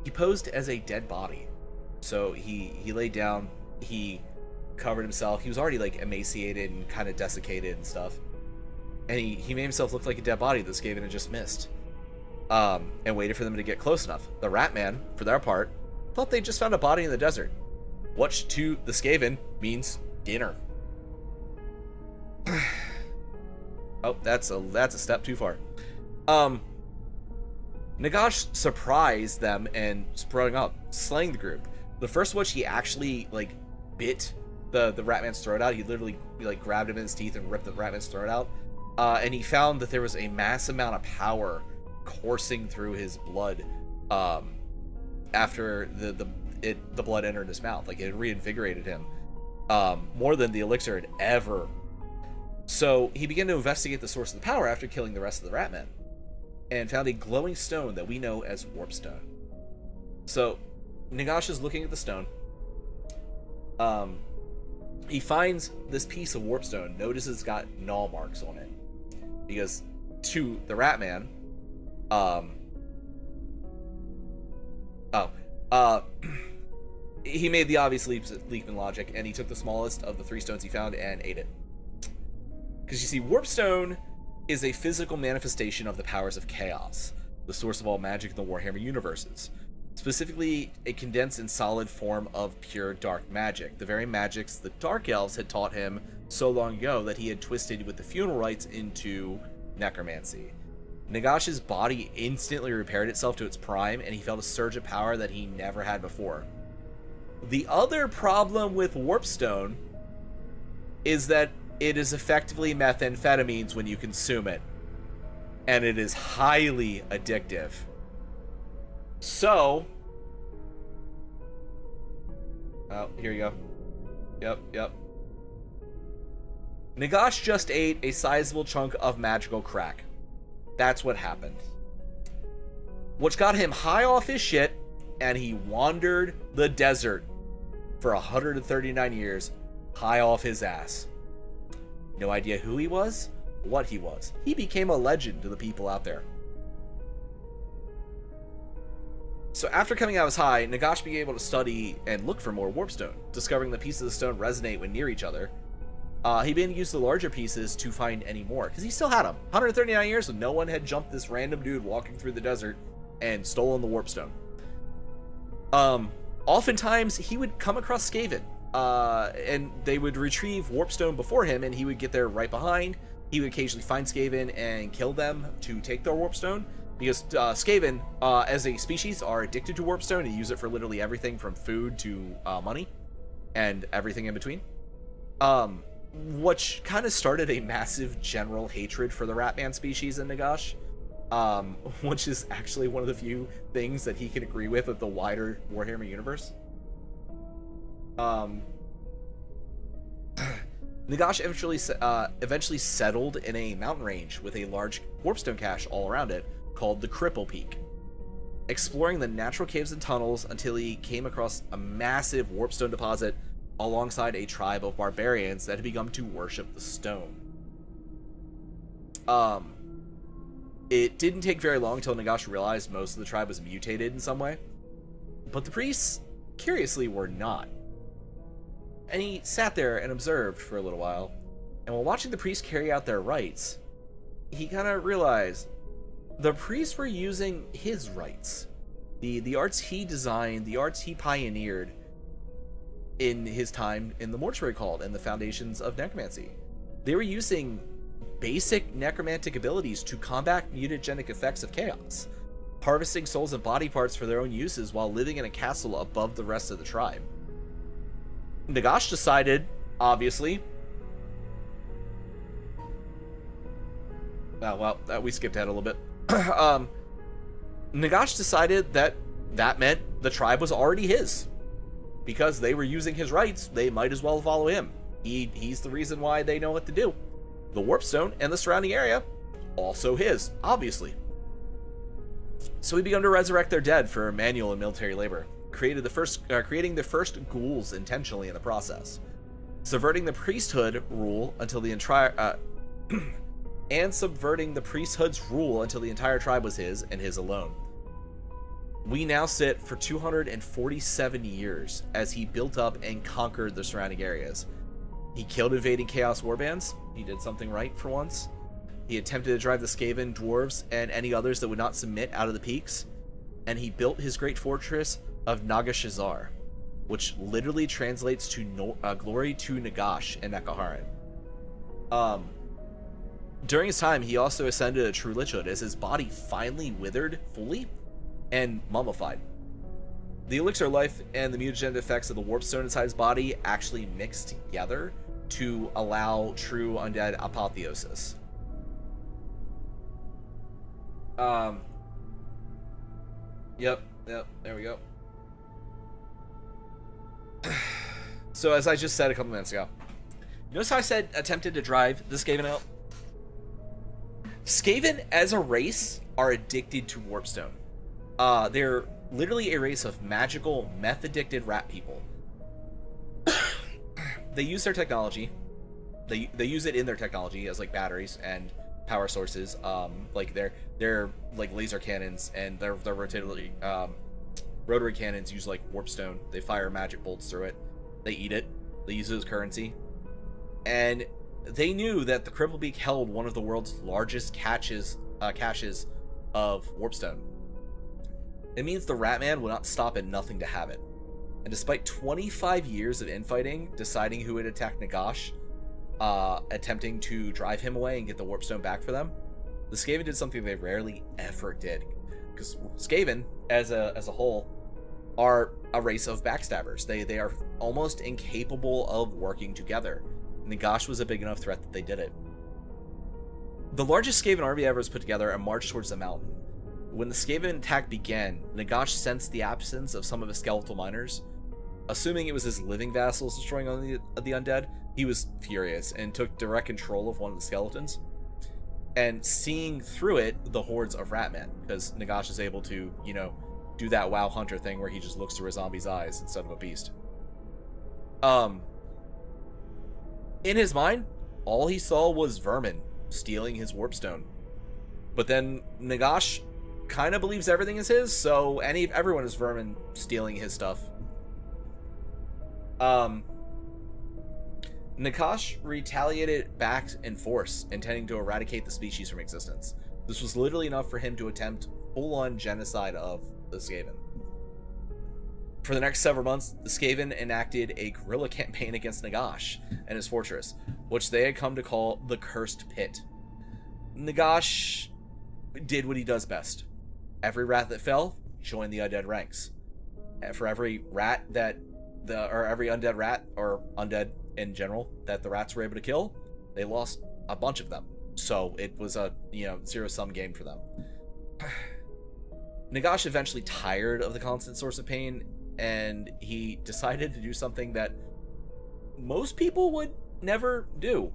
He posed as a dead body. So he laid down, he covered himself. He was already like emaciated and kind of desiccated and stuff. And he made himself look like a dead body that Skaven had just missed. And waited for them to get close enough. The Ratman, for their part, thought they just found a body in the desert, which to the Skaven means dinner. Oh, that's a step too far. Nagash surprised them and sprung up, slaying the group. The first which he actually like bit the Ratman's throat out. He literally like grabbed him in his teeth and ripped the Ratman's throat out. And he found that there was a mass amount of power coursing through his blood after the blood entered his mouth. Like, it reinvigorated him more than the elixir had ever. So he began to investigate the source of the power after killing the rest of the Ratmen, and found a glowing stone that we know as Warpstone. So Nagash is looking at the stone. He finds this piece of Warpstone, notices it's got gnaw marks on it, because to the Ratman, he made the obvious leap in logic, and he took the smallest of the 3 stones he found and ate it. Because you see, Warpstone is a physical manifestation of the powers of chaos, the source of all magic in the Warhammer universes. Specifically, a condensed and solid form of pure dark magic, the very magics the Dark Elves had taught him so long ago that he had twisted with the funeral rites into necromancy. Nagash's body instantly repaired itself to its prime, and he felt a surge of power that he never had before. The other problem with Warpstone is that it is effectively methamphetamines when you consume it, and it is highly addictive. So, oh, here you go. Yep. Nagash just ate a sizable chunk of magical crack. That's what happened. Which got him high off his shit, and he wandered the desert for 139 years, high off his ass. No idea who he was, what he was. He became a legend to the people out there. So after coming out as high, Nagash began able to study and look for more Warpstone, discovering the pieces of the stone resonate when near each other. He began to use the larger pieces to find any more, because he still had them. 139 years, and no one had jumped this random dude walking through the desert and stolen the Warpstone. Oftentimes, he would come across Skaven, and they would retrieve Warpstone before him, and he would get there right behind. He would occasionally find Skaven and kill them to take their Warpstone, because Skaven, as a species, are addicted to Warpstone and use it for literally everything from food to money, and everything in between. Which kind of started a massive general hatred for the Ratman species in Nagash, which is actually one of the few things that he can agree with the wider Warhammer universe. Nagash eventually settled in a mountain range with a large Warpstone cache all around it, called the Cripple Peak, exploring the natural caves and tunnels until he came across a massive Warpstone deposit alongside a tribe of barbarians that had begun to worship the stone. It didn't take very long until Nagash realized most of the tribe was mutated in some way, but the priests, curiously, were not. And he sat there and observed for a little while, and while watching the priests carry out their rites, he kind of realized the priests were using his rites. The arts he designed, the arts he pioneered in his time in the Mortuary Cult and the foundations of necromancy. They were using basic necromantic abilities to combat mutagenic effects of chaos, harvesting souls and body parts for their own uses while living in a castle above the rest of the tribe. Nagash decided, obviously... we skipped ahead a little bit. Nagash decided that meant the tribe was already his. Because they were using his rights, they might as well follow him. He's the reason why they know what to do. The Warpstone and the surrounding area, also his, obviously. So he began to resurrect their dead for manual and military labor, creating the first ghouls intentionally in the process, subverting the priesthood rule until the entire subverting the priesthood's rule until the entire tribe was his and his alone. We now sit for 247 years as he built up and conquered the surrounding areas. He killed invading Chaos warbands. He did something right for once. He attempted to drive the Skaven, dwarves, and any others that would not submit out of the peaks. And he built his great fortress of Nagashazar, which literally translates to glory to Nagash in Nekaharen. During his time, he also ascended a true lichhood as his body finally withered fully and mummified. The elixir life and the mutagenic effects of the Warpstone inside his body actually mixed together to allow true undead apotheosis. Yep, there we go. So as I just said a couple minutes ago, you notice how I said attempted to drive the Skaven out? Skaven as a race are addicted to Warpstone. They're literally a race of magical, meth-addicted rat people. They use their technology. They use it in their technology as like batteries and power sources. Like their like laser cannons and their rotary cannons use like Warpstone. They fire magic bolts through it. They eat it. They use it as currency. And they knew that the Cripple Beak held one of the world's largest caches of Warpstone. It means the Ratman will not stop at nothing to have it. And despite 25 years of infighting, deciding who would attack Nagash, attempting to drive him away and get the Warpstone back for them, the Skaven did something they rarely ever did. Because Skaven, as a whole, are a race of backstabbers. They are almost incapable of working together. Nagash was a big enough threat that they did it. The largest Skaven army ever was put together and marched towards the mountain. When the Skaven attack began, Nagash sensed the absence of some of his skeletal miners. Assuming it was his living vassals destroying on the undead, he was furious and took direct control of one of the skeletons. And seeing through it, the hordes of Ratmen, because Nagash is able to, you know, do that WoW Hunter thing where he just looks through a zombie's eyes instead of a beast. In his mind, all he saw was vermin stealing his Warpstone. But then Nagash kind of believes everything is his, so everyone is vermin stealing his stuff. Nagash retaliated back in force, intending to eradicate the species from existence. This was literally enough for him to attempt full-on genocide of the Skaven. For the next several months, the Skaven enacted a guerrilla campaign against Nagash and his fortress, which they had come to call the Cursed Pit. Nagash did what he does best. Every rat that fell joined the undead ranks. And for every rat every undead rat, or undead in general, that the rats were able to kill, they lost a bunch of them. So it was a, zero-sum game for them. Nagash eventually tired of the constant source of pain, and he decided to do something that most people would never do.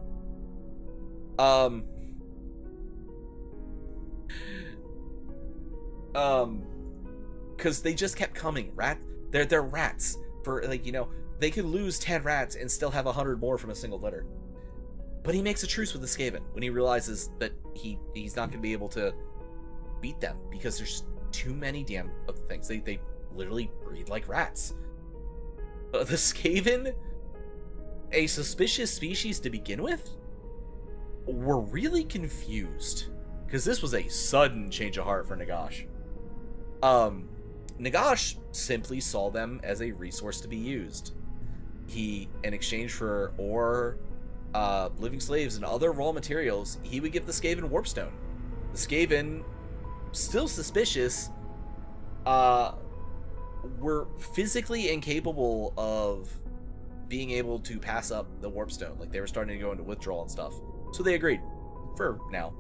Because they just kept coming. They're rats. For, they could lose 10 rats and still have 100 more from a single litter. But he makes a truce with the Skaven when he realizes that he's not going to be able to beat them because there's too many damn of the things. They literally breed like rats. The Skaven, a suspicious species to begin with, were really confused because this was a sudden change of heart for Nagash. Nagash simply saw them as a resource to be used. He, in exchange for ore, living slaves, and other raw materials, he would give the Skaven Warpstone. The Skaven, still suspicious, were physically incapable of being able to pass up the Warpstone. Like, they were starting to go into withdrawal and stuff. So they agreed. For now.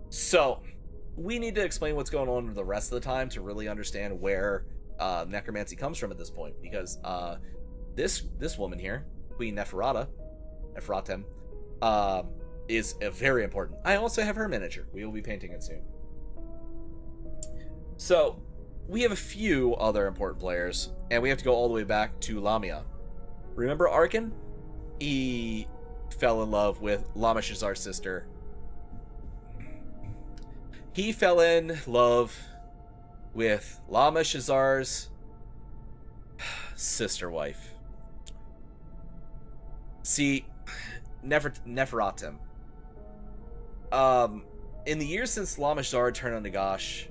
So, we need to explain what's going on the rest of the time to really understand where necromancy comes from at this point. Because this woman here, Queen Neferata, Neferatem, is very important. I also have her miniature. We will be painting it soon. So, we have a few other important players, and we have to go all the way back to Lamia. Remember Arkan? He fell in love with Lamashazar's sister. He fell in love with Lamashazar's sister wife. See, Neferatem. In the years since Lamashazar turned on Nagash,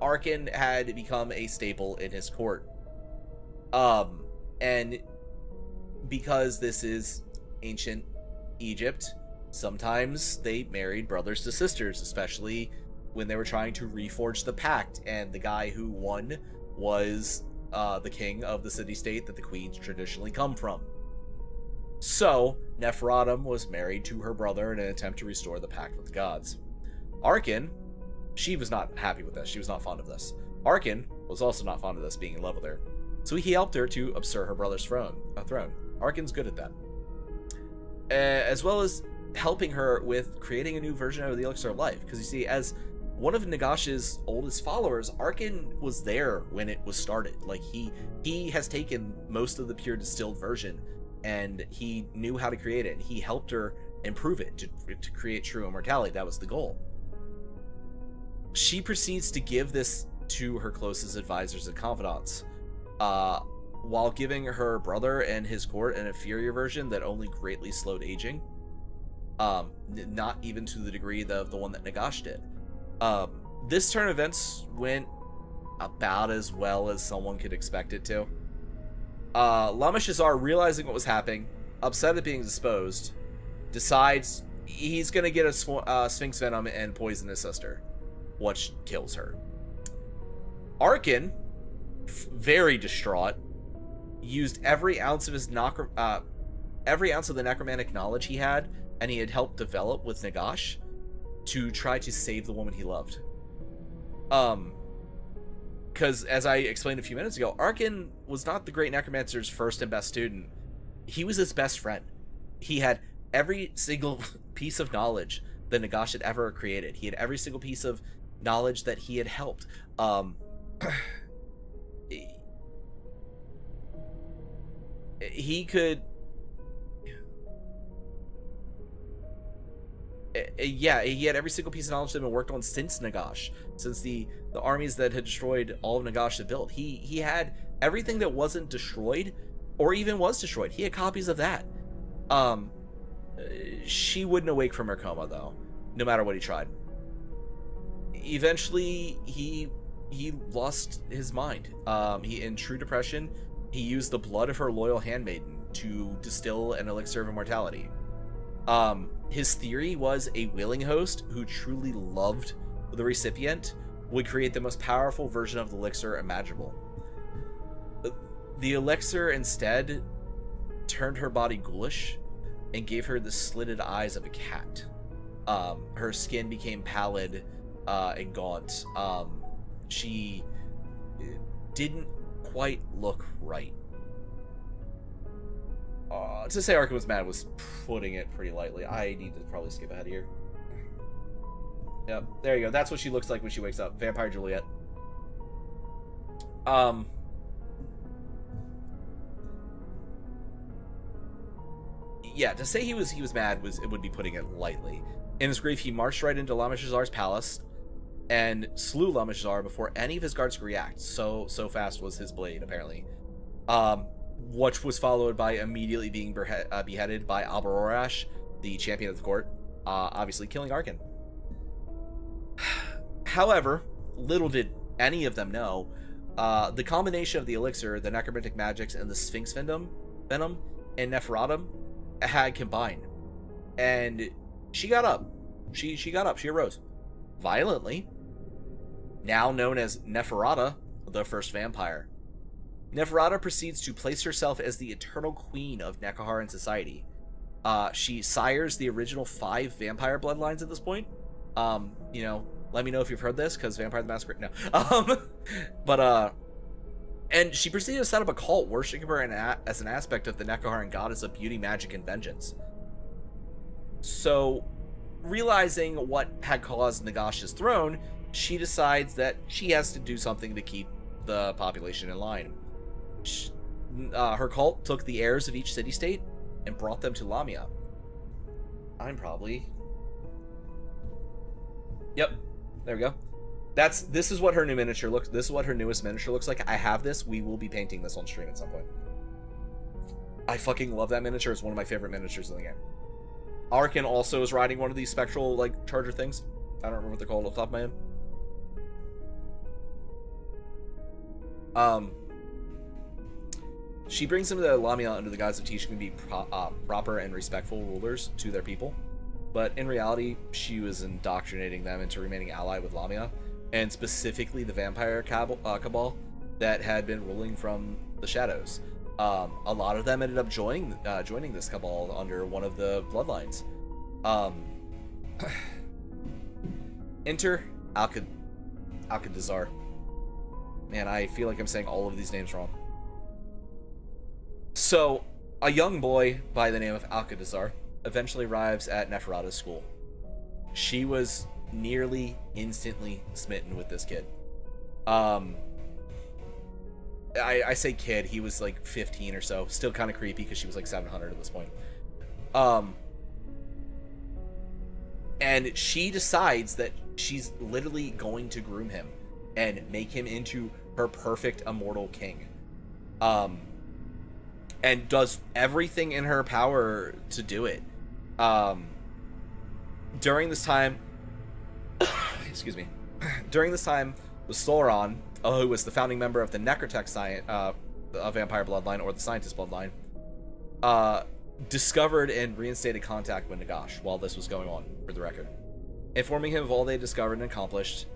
Arkan had become a staple in his court. And because this is ancient Egypt, sometimes they married brothers to sisters, especially when they were trying to reforge the pact, and the guy who won was the king of the city-state that the queens traditionally come from. So, Neferatem was married to her brother in an attempt to restore the pact with the gods. Arkan, she was not happy with this. She was not fond of this. Arkin was also not fond of this, being in love with her, so he helped her to usurp her brother's throne. Arkin's good at that. As well as helping her with creating a new version of the Elixir of Life. Because you see, as one of Nagash's oldest followers, Arkin was there when it was started. Like, he has taken most of the pure distilled version, and he knew how to create it, and he helped her improve it to create true immortality. That was the goal. She proceeds to give this to her closest advisors and confidants, while giving her brother and his court an inferior version that only greatly slowed aging. Not even to the degree of the one that Nagash did. This turn of events went about as well as someone could expect it to. Lamashazar, realizing what was happening, upset at being disposed, decides he's gonna get a Sphinx Venom and poison his sister, which kills her. Arkin, very distraught, used every ounce of his every ounce of the necromantic knowledge he had, and he had helped develop with Nagash, to try to save the woman he loved. Because as I explained a few minutes ago, Arkin was not the great necromancer's first and best student. He was his best friend. He had every single piece of knowledge that Nagash had ever created. He had every single piece of knowledge that he had helped. He could... Yeah, he had every single piece of knowledge that had been worked on since Nagash, since the armies that had destroyed all of Nagash had built. He had everything that wasn't destroyed, or even was destroyed. He had copies of that. She wouldn't awake from her coma, though, no matter what he tried. Eventually, he lost his mind. In true depression, he used the blood of her loyal handmaiden to distill an elixir of immortality. His theory was a willing host who truly loved the recipient would create the most powerful version of the elixir imaginable. The elixir instead turned her body ghoulish and gave her the slitted eyes of a cat. Her skin became pallid and gaunt. She didn't quite look right. To say Arkin was mad was putting it pretty lightly. I need to probably skip ahead here. Yep, there you go. That's what she looks like when she wakes up. Vampire Juliet. Yeah, to say he was mad would be putting it lightly. In his grief, he marched right into Lamashazar's palace and slew Lamashazar before any of his guards could react. So fast was his blade, apparently. Which was followed by immediately being beheaded by Albarorash, the champion of the court, obviously killing Arkin. However, little did any of them know, the combination of the elixir, the necromantic magics, and the Sphinx Venom and Nephrotum had combined. And she got up. She got up. She arose. Violently. Now known as Neferata, the first vampire. Neferata proceeds to place herself as the eternal queen of Nekaharan society. She sires the original 5 vampire bloodlines at this point. You know, let me know if you've heard this, because Vampire the Masquerade, no. And she proceeded to set up a cult, worshiping her as an aspect of the Nekaharan goddess of beauty, magic, and vengeance. So, realizing what had caused Nagash's throne, she decides that she has to do something to keep the population in line. Her cult took the heirs of each city-state and brought them to Lamia. Yep, there we go. This is what her new miniature looks. This is what her newest miniature looks like. I have this. We will be painting this on stream at some point. I fucking love that miniature. It's one of my favorite miniatures in the game. Arkin also is riding one of these spectral, like, charger things. I don't remember what they're called off the top of my head. She brings them to Lamia under the guise of teaching them to be proper and respectful rulers to their people. But in reality, she was indoctrinating them into remaining allied with Lamia, and specifically the vampire cabal that had been ruling from the shadows. A lot of them ended up joining this cabal under one of the bloodlines. Enter Alcadazar. Man, I feel like I'm saying all of these names wrong. So, a young boy by the name of Alcatazar eventually arrives at Neferata's school. She was nearly instantly smitten with this kid. I say kid, he was like 15 or so. Still kind of creepy because she was like 700 at this point. And she decides that she's literally going to groom him and make him into her perfect immortal king. And does everything in her power to do it. During this time, excuse me, during this time, the Sauron, who was the founding member of the Necrotech vampire bloodline, or the scientist bloodline, discovered and reinstated contact with Nagash while this was going on, for the record, informing him of all they discovered and accomplished.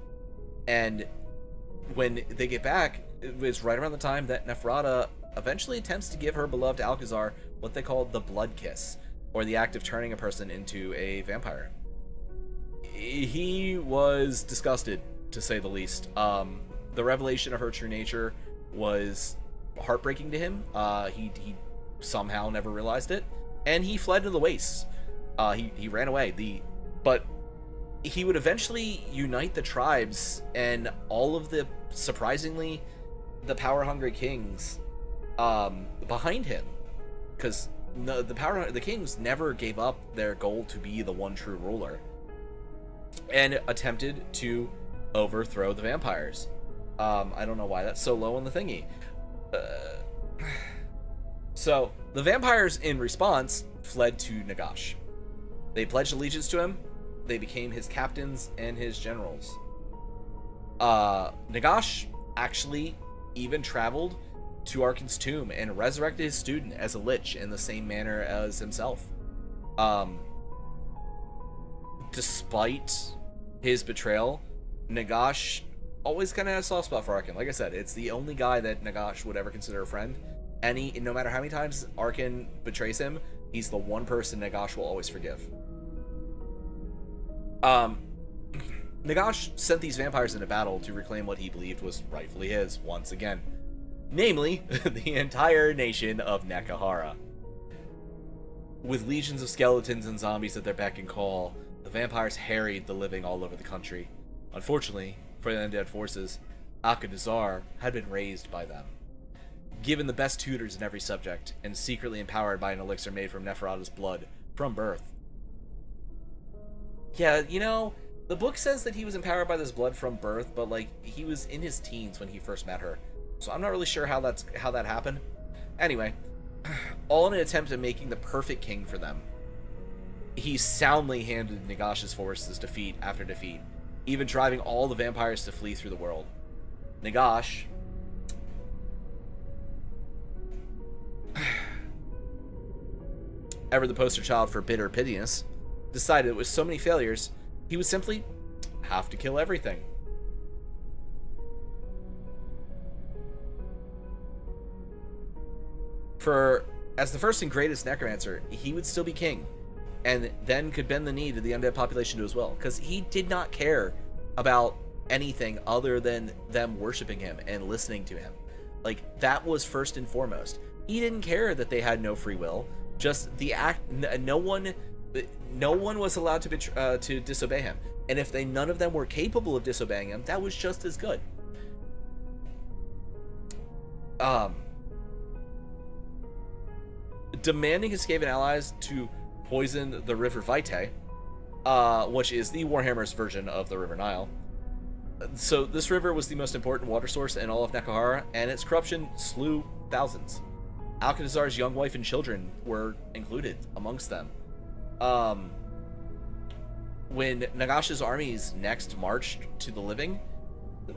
And when they get back, it was right around the time that Neferata eventually attempts to give her beloved Alcazar what they call the blood kiss, or the act of turning a person into a vampire. He was disgusted, to say the least. The revelation of her true nature was heartbreaking to him. He somehow never realized it, and he fled to the wastes. He ran away. But he would eventually unite the tribes and all of the, surprisingly, the power-hungry kings behind him, because the kings never gave up their goal to be the one true ruler, and attempted to overthrow the vampires. I don't know why that's so low on the thingy. So the vampires, in response, fled to Nagash. They pledged allegiance to him. They became his captains and his generals. Nagash actually even traveled to Arkin's tomb and resurrected his student as a lich in the same manner as himself. Despite his betrayal, Nagash always kind of had a soft spot for Arkin. Like I said, it's the only guy that Nagash would ever consider a friend. And no matter how many times Arkin betrays him, he's the one person Nagash will always forgive. Nagash sent these vampires into battle to reclaim what he believed was rightfully his once again. Namely, the entire nation of Nekahara. With legions of skeletons and zombies at their beck and call, the vampires harried the living all over the country. Unfortunately, for the undead forces, Alcatazar had been raised by them. Given the best tutors in every subject, and secretly empowered by an elixir made from Neferata's blood from birth. Yeah, you know, the book says that he was empowered by this blood from birth, but like, he was in his teens when he first met her. So I'm not really sure how that happened. Anyway, all in an attempt at making the perfect king for them. He soundly handed Nagash's forces defeat after defeat, even driving all the vampires to flee through the world. Nagash, ever the poster child for bitter pettiness, decided that with so many failures, he would simply have to kill everything. For, as the first and greatest necromancer, he would still be king, and then could bend the knee to the undead population to his will, because he did not care about anything other than them worshiping him and listening to him. Like, that was first and foremost. He didn't care that they had no free will, just the act. No one was allowed to disobey him, and if none of them were capable of disobeying him, that was just as good. Demanding his Skaven allies to poison the River Weekday, which is the Warhammer's version of the River Nile. So this river was the most important water source in all of Nekahara, and its corruption slew thousands. Alcatazar's young wife and children were included amongst them. When Nagash's armies next marched to the living,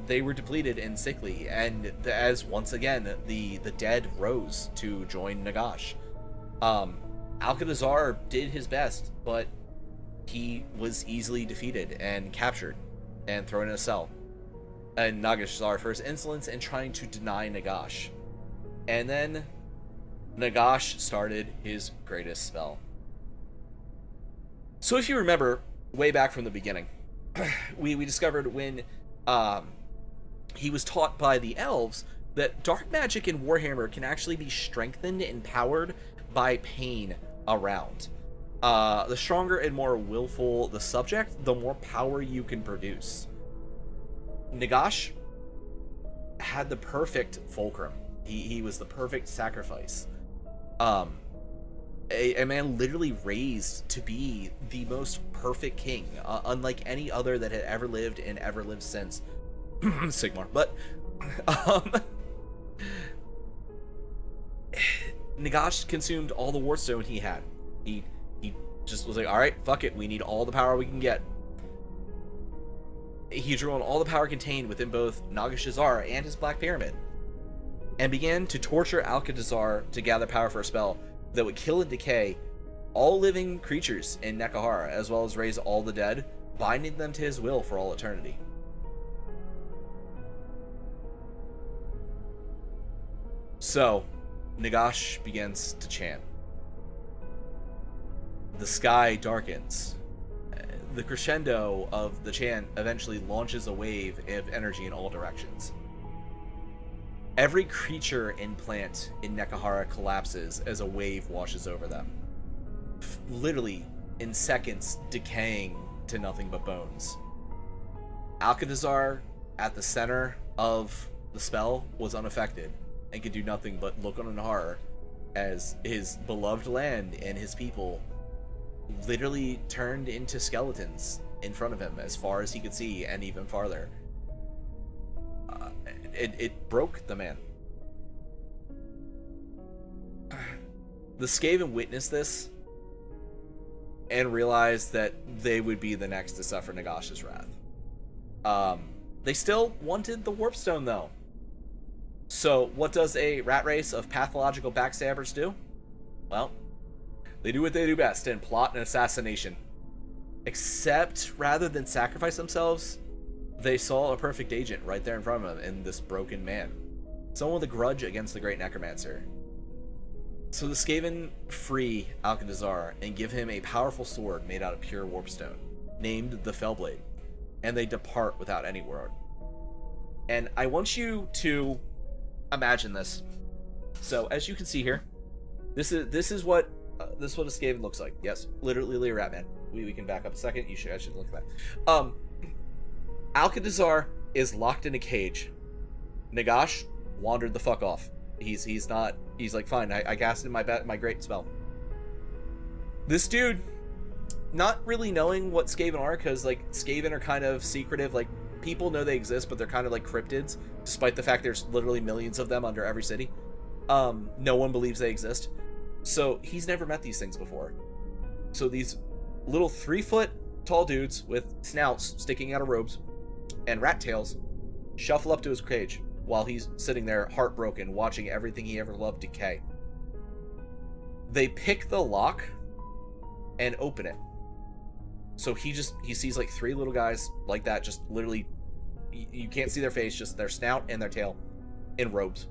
they were depleted and sickly, and as once again the dead rose to join Nagash. Alcatazar did his best, but he was easily defeated and captured and thrown in a cell. And Nagashazar for his insolence in trying to deny Nagash. And then Nagash started his greatest spell. So if you remember, way back from the beginning, we discovered when he was taught by the elves that dark magic in Warhammer can actually be strengthened and powered by pain around. The stronger and more willful the subject, the more power you can produce. Nagash had the perfect fulcrum. He was the perfect sacrifice. A man literally raised to be the most perfect king, unlike any other that had ever lived and ever lived since. Sigmar. But Nagash consumed all the warstone he had. He just was like, all right, fuck it, we need all the power we can get. He drew on all the power contained within both Nagashazar and his Black Pyramid, and began to torture Alcatazar to gather power for a spell that would kill and decay all living creatures in Nekahara, as well as raise all the dead, binding them to his will for all eternity. So, Nagash begins to chant. The sky darkens. The crescendo of the chant eventually launches a wave of energy in all directions. Every creature and plant in Nekahara collapses as a wave washes over them. Literally, in seconds, decaying to nothing but bones. Alcatazar, at the center of the spell, was unaffected and could do nothing but look on in horror as his beloved land and his people literally turned into skeletons in front of him as far as he could see, and even farther. It broke the man. The Skaven witnessed this and realized that they would be the next to suffer Nagash's wrath. They still wanted the Warpstone, though. So what does a rat race of pathological backstabbers do? Well, they do what they do best and plot an assassination. Except, rather than sacrifice themselves, they saw a perfect agent right there in front of them in this broken man. Someone with a grudge against the great necromancer. So the Skaven free Alcatazar and give him a powerful sword made out of pure warpstone, named the Fellblade, and they depart without any word. And I want you to imagine this. So as you can see here, this is what a Skaven looks like. Yes, literally a rat man. We can back up a second. I should look at that. Alcatazar is locked in a cage. Nagash wandered the fuck off. He's like, fine, I casted my great spell. This dude, not really knowing what Skaven are, because like Skaven are kind of secretive, like people know they exist, but they're kind of like cryptids, despite the fact there's literally millions of them under every city. No one believes they exist. So he's never met these things before. So these little 3-foot tall dudes with snouts sticking out of robes and rat tails shuffle up to his cage while he's sitting there heartbroken, watching everything he ever loved decay. They pick the lock and open it. So he sees like 3 little guys like that, just literally, you can't see their face, just their snout and their tail in robes.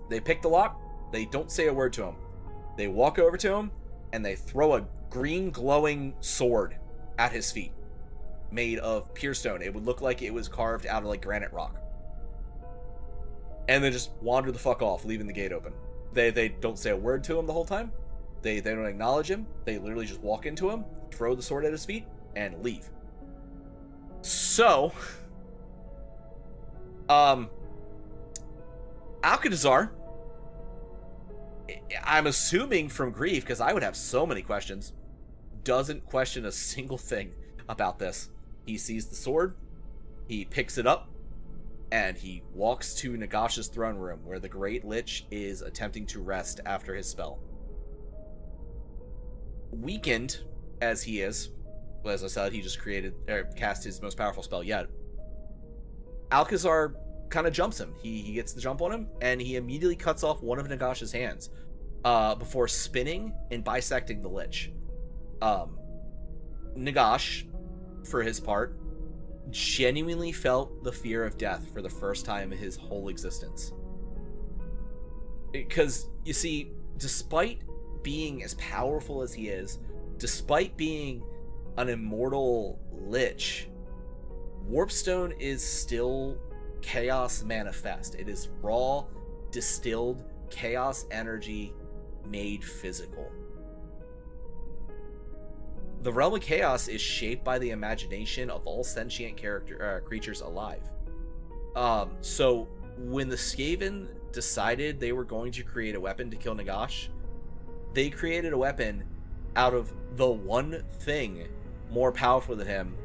They pick the lock. They don't say a word to him. They walk over to him and they throw a green glowing sword at his feet, made of pure stone. It would look like it was carved out of like granite rock. And then just wander the fuck off, leaving the gate open. They don't say a word to him the whole time. They don't acknowledge him. They literally just walk into him, throw the sword at his feet, and leave. So, Alcatazar, I'm assuming from grief, because I would have so many questions, doesn't question a single thing about this. He sees the sword, he picks it up, and he walks to Nagash's throne room, where the Great Lich is attempting to rest after his spell. Weakened as he is, as I said, he just cast his most powerful spell yet. Alcazar kind of jumps him. He gets the jump on him, and he immediately cuts off one of Nagash's hands before spinning and bisecting the Lich. Nagash, for his part, genuinely felt the fear of death for the first time in his whole existence. Because, you see, despite being as powerful as he is, despite being an immortal Lich, Warpstone is still chaos manifest. It is raw, distilled chaos energy made physical. The realm of chaos is shaped by the imagination of all sentient creatures alive. So when the Skaven decided they were going to create a weapon to kill Nagash, they created a weapon out of the one thing more powerful than him,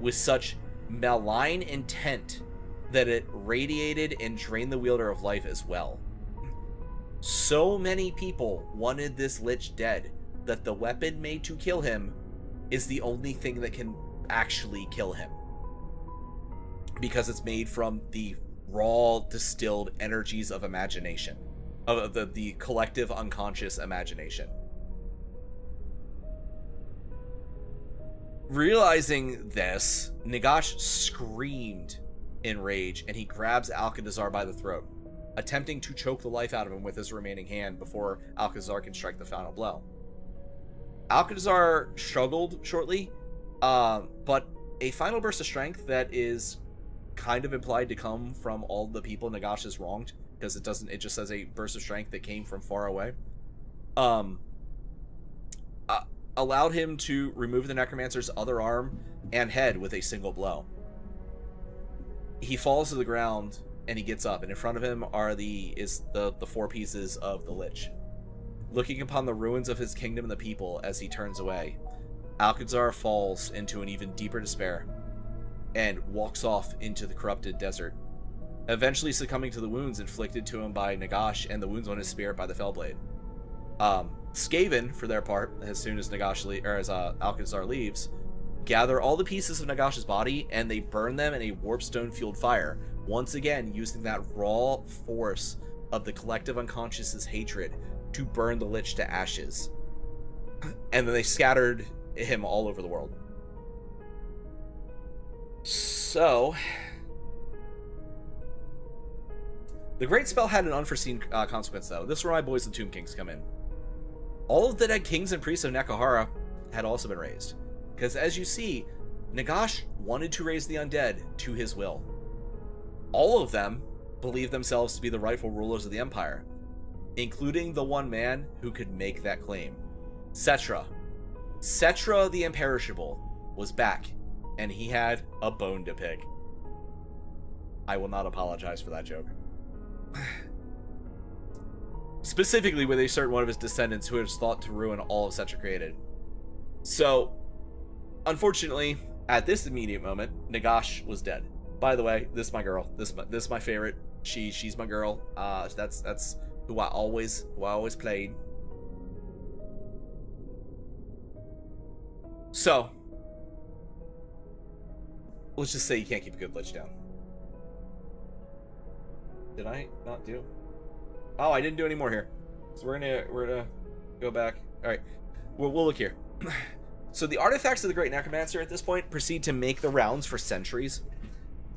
with such malign intent that it radiated and drained the wielder of life as well. So many people wanted this Lich dead that the weapon made to kill him is the only thing that can actually kill him, because it's made from the raw, distilled energies of imagination, of the collective unconscious imagination. Realizing this, Nagash screamed in rage, and he grabs Alcatazar by the throat, attempting to choke the life out of him with his remaining hand before Alcatazar can strike the final blow. Alcatazar struggled shortly, but a final burst of strength that is kind of implied to come from all the people Nagash has wronged, because it just says a burst of strength that came from far away, allowed him to remove the Necromancer's other arm and head with a single blow. He falls to the ground and he gets up, and in front of him are the four pieces of the Lich. Looking upon the ruins of his kingdom and the people as he turns away, Alcatazar falls into an even deeper despair and walks off into the corrupted desert, eventually succumbing to the wounds inflicted to him by Nagash and the wounds on his spirit by the Fellblade. Skaven, for their part, as soon as Alcatazar leaves, gather all the pieces of Nagash's body and they burn them in a warpstone-fueled fire, once again using that raw force of the collective unconscious's hatred to burn the Lich to ashes. And then they scattered him all over the world. So, the Great Spell had an unforeseen consequence, though. This is where my boys, the Tomb Kings, come in. All of the dead kings and priests of Nekahara had also been raised, because as you see, Nagash wanted to raise the undead to his will. All of them believed themselves to be the rightful rulers of the Empire, including the one man who could make that claim. Cetra. Cetra the Imperishable was back, and he had a bone to pick. I will not apologize for that joke. Specifically with a certain one of his descendants who is thought to ruin all of Cetra created. So, unfortunately, at this immediate moment, Nagash was dead. By the way, this is my girl. This is my favorite. She's my girl. That's who I always played. So, let's just say you can't keep a good Lich down. Did I not do? Oh, I didn't do any more here. So we're gonna go back. All right, we'll look here. So the artifacts of the Great Necromancer at this point proceed to make the rounds for centuries.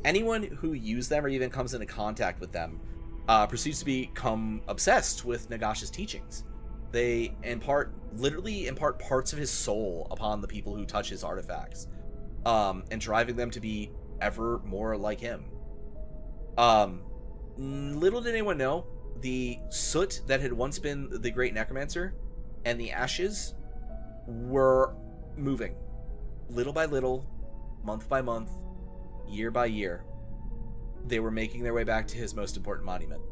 Anyone who used them or even comes into contact with them proceeds to become obsessed with Nagash's teachings. They literally impart parts of his soul upon the people who touch his artifacts, and driving them to be ever more like him. Little did anyone know, the soot that had once been the Great Necromancer and the ashes were moving little by little, month by month, year by year. They were making their way back to his most important monument,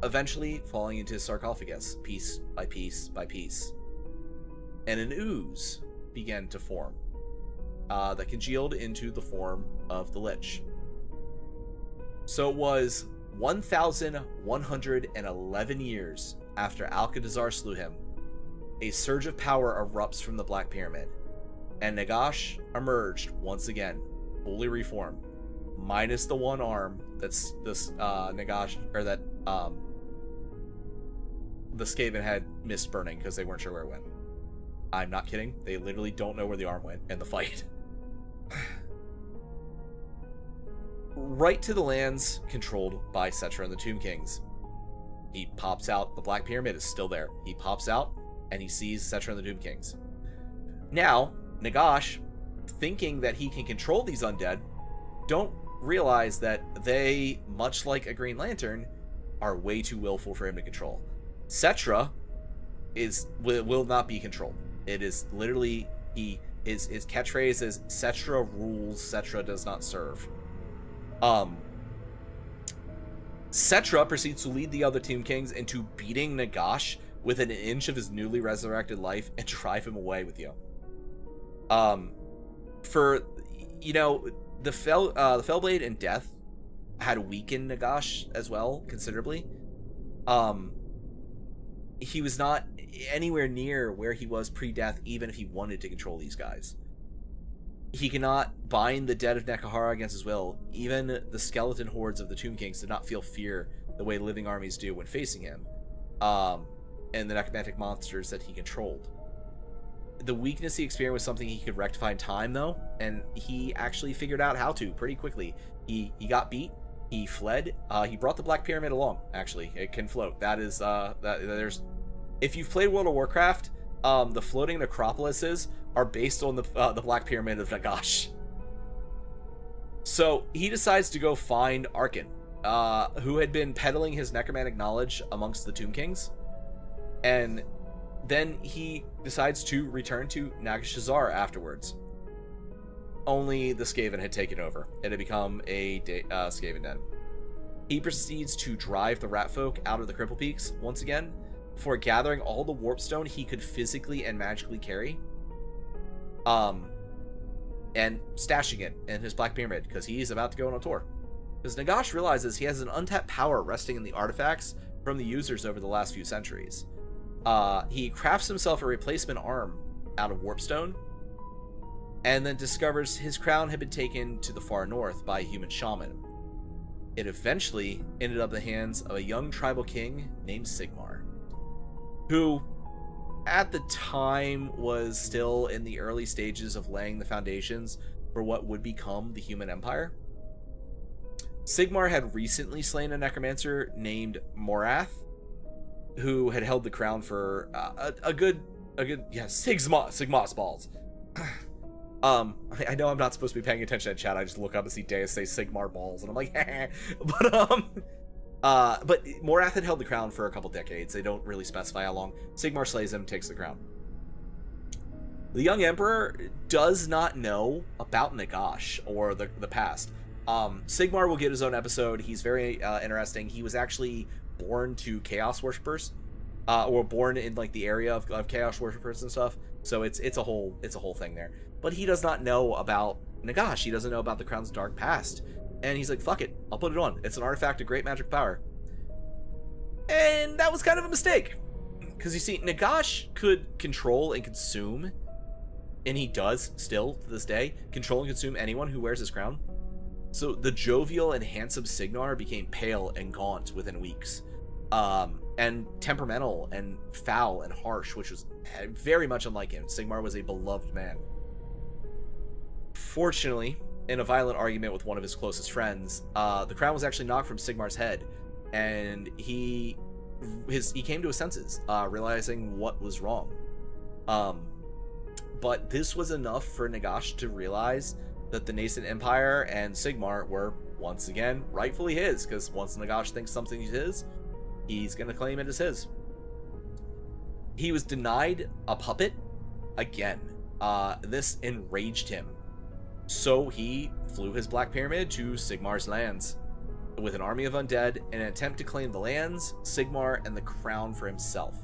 eventually falling into his sarcophagus piece by piece by piece, and an ooze began to form that congealed into the form of the Lich. So it was 1,111 years after Alcatazar slew him, a surge of power erupts from the Black Pyramid, and Nagash emerged once again, fully reformed, minus the one arm that's Nagash, or that the Skaven had missed burning because they weren't sure where it went. I'm not kidding. They literally don't know where the arm went in the fight. Right to the lands controlled by Cetra and the Tomb Kings. He pops out. The Black Pyramid is still there. He pops out and he sees Cetra and the Tomb Kings. Now, Nagash, thinking that he can control these undead, don't realize that they, much like a Green Lantern, are way too willful for him to control. Cetra will not be controlled. It is literally his catchphrase is Cetra rules, Cetra does not serve. Cetra proceeds to lead the other Tomb Kings into beating Nagash within an inch of his newly resurrected life and drive him away with you. For, you know, the Fellblade and Death had weakened Nagash as well considerably. He was not anywhere near where he was pre-death, even if he wanted to control these guys. He cannot bind the dead of Nekahara against his will. Even the skeleton hordes of the Tomb Kings did not feel fear the way living armies do when facing him, and the necromantic monsters that he controlled. The weakness he experienced was something he could rectify in time, though, and he actually figured out how to pretty quickly. He got beat. He fled. He brought the Black Pyramid along. Actually, it can float. That is there's. If you've played World of Warcraft, the floating necropolises are based on the Black Pyramid of Nagash. So he decides to go find Arkan, who had been peddling his necromantic knowledge amongst the Tomb Kings, and then he decides to return to Nagashazar afterwards. Only the Skaven had taken over. It had become a Skaven den. He proceeds to drive the Ratfolk out of the Cripple Peaks once again, before gathering all the Warpstone he could physically and magically carry, and stashing it in his Black Pyramid, because he's about to go on a tour. Because Nagash realizes he has an untapped power resting in the artifacts from the users over the last few centuries. He crafts himself a replacement arm out of Warpstone, and then discovers his crown had been taken to the far north by a human shaman. It eventually ended up in the hands of a young tribal king named Sigmar, who at the time was still in the early stages of laying the foundations for what would become the Human Empire. Sigmar had recently slain a necromancer named Morath, who had held the crown for a good Sigma's balls. I know I'm not supposed to be paying attention to chat. I just look up and see Deus say Sigmar balls, and I'm like, but Morath had held the crown for a couple decades. They don't really specify how long. Sigmar slays him, takes the crown. The young emperor does not know about Nagash or the past. Sigmar will get his own episode. He's very interesting. He was actually born to Chaos Worshippers, or born in like the area of Chaos Worshippers and stuff. So it's a whole thing there. But he does not know about Nagash. He doesn't know about the crown's dark past. And he's like, fuck it, I'll put it on. It's an artifact of great magic power. And that was kind of a mistake. Because you see, Nagash could control and consume, and he does still to this day, control and consume anyone who wears his crown. So the jovial and handsome Sigmar became pale and gaunt within weeks. And temperamental and foul and harsh, which was very much unlike him. Sigmar was a beloved man. Fortunately, in a violent argument with one of his closest friends, the crown was actually knocked from Sigmar's head, and he came to his senses, realizing what was wrong. But this was enough for Nagash to realize that the nascent empire and Sigmar were once again rightfully his, because once Nagash thinks something is his, he's going to claim it as his. He was denied a puppet again. This enraged him. So he flew his Black Pyramid to Sigmar's lands with an army of undead in an attempt to claim the lands, Sigmar, and the crown for himself.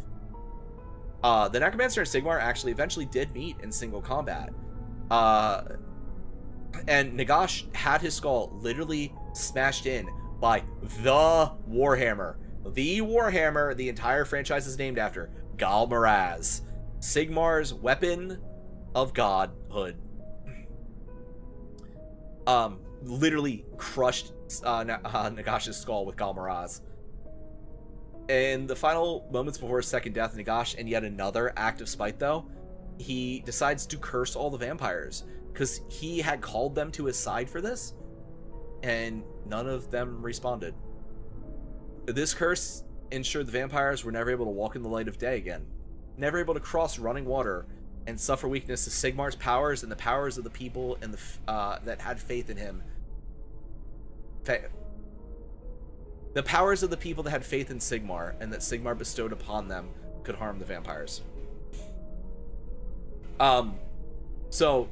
The Necromancer and Sigmar actually eventually did meet in single combat. And Nagash had his skull literally smashed in by the Warhammer. The Warhammer the entire franchise is named after, Gal Maraz, Sigmar's weapon of godhood. Literally crushed Nagash's skull with Gal Maraz. In the final moments before his second death, Nagash, in yet another act of spite though, he decides to curse all the vampires, because he had called them to his side for this, and none of them responded. This curse ensured the vampires were never able to walk in the light of day again, never able to cross running water, and suffer weakness to Sigmar's powers and the powers of the people and that had faith in him. the powers of the people that had faith in Sigmar and that Sigmar bestowed upon them could harm the vampires. So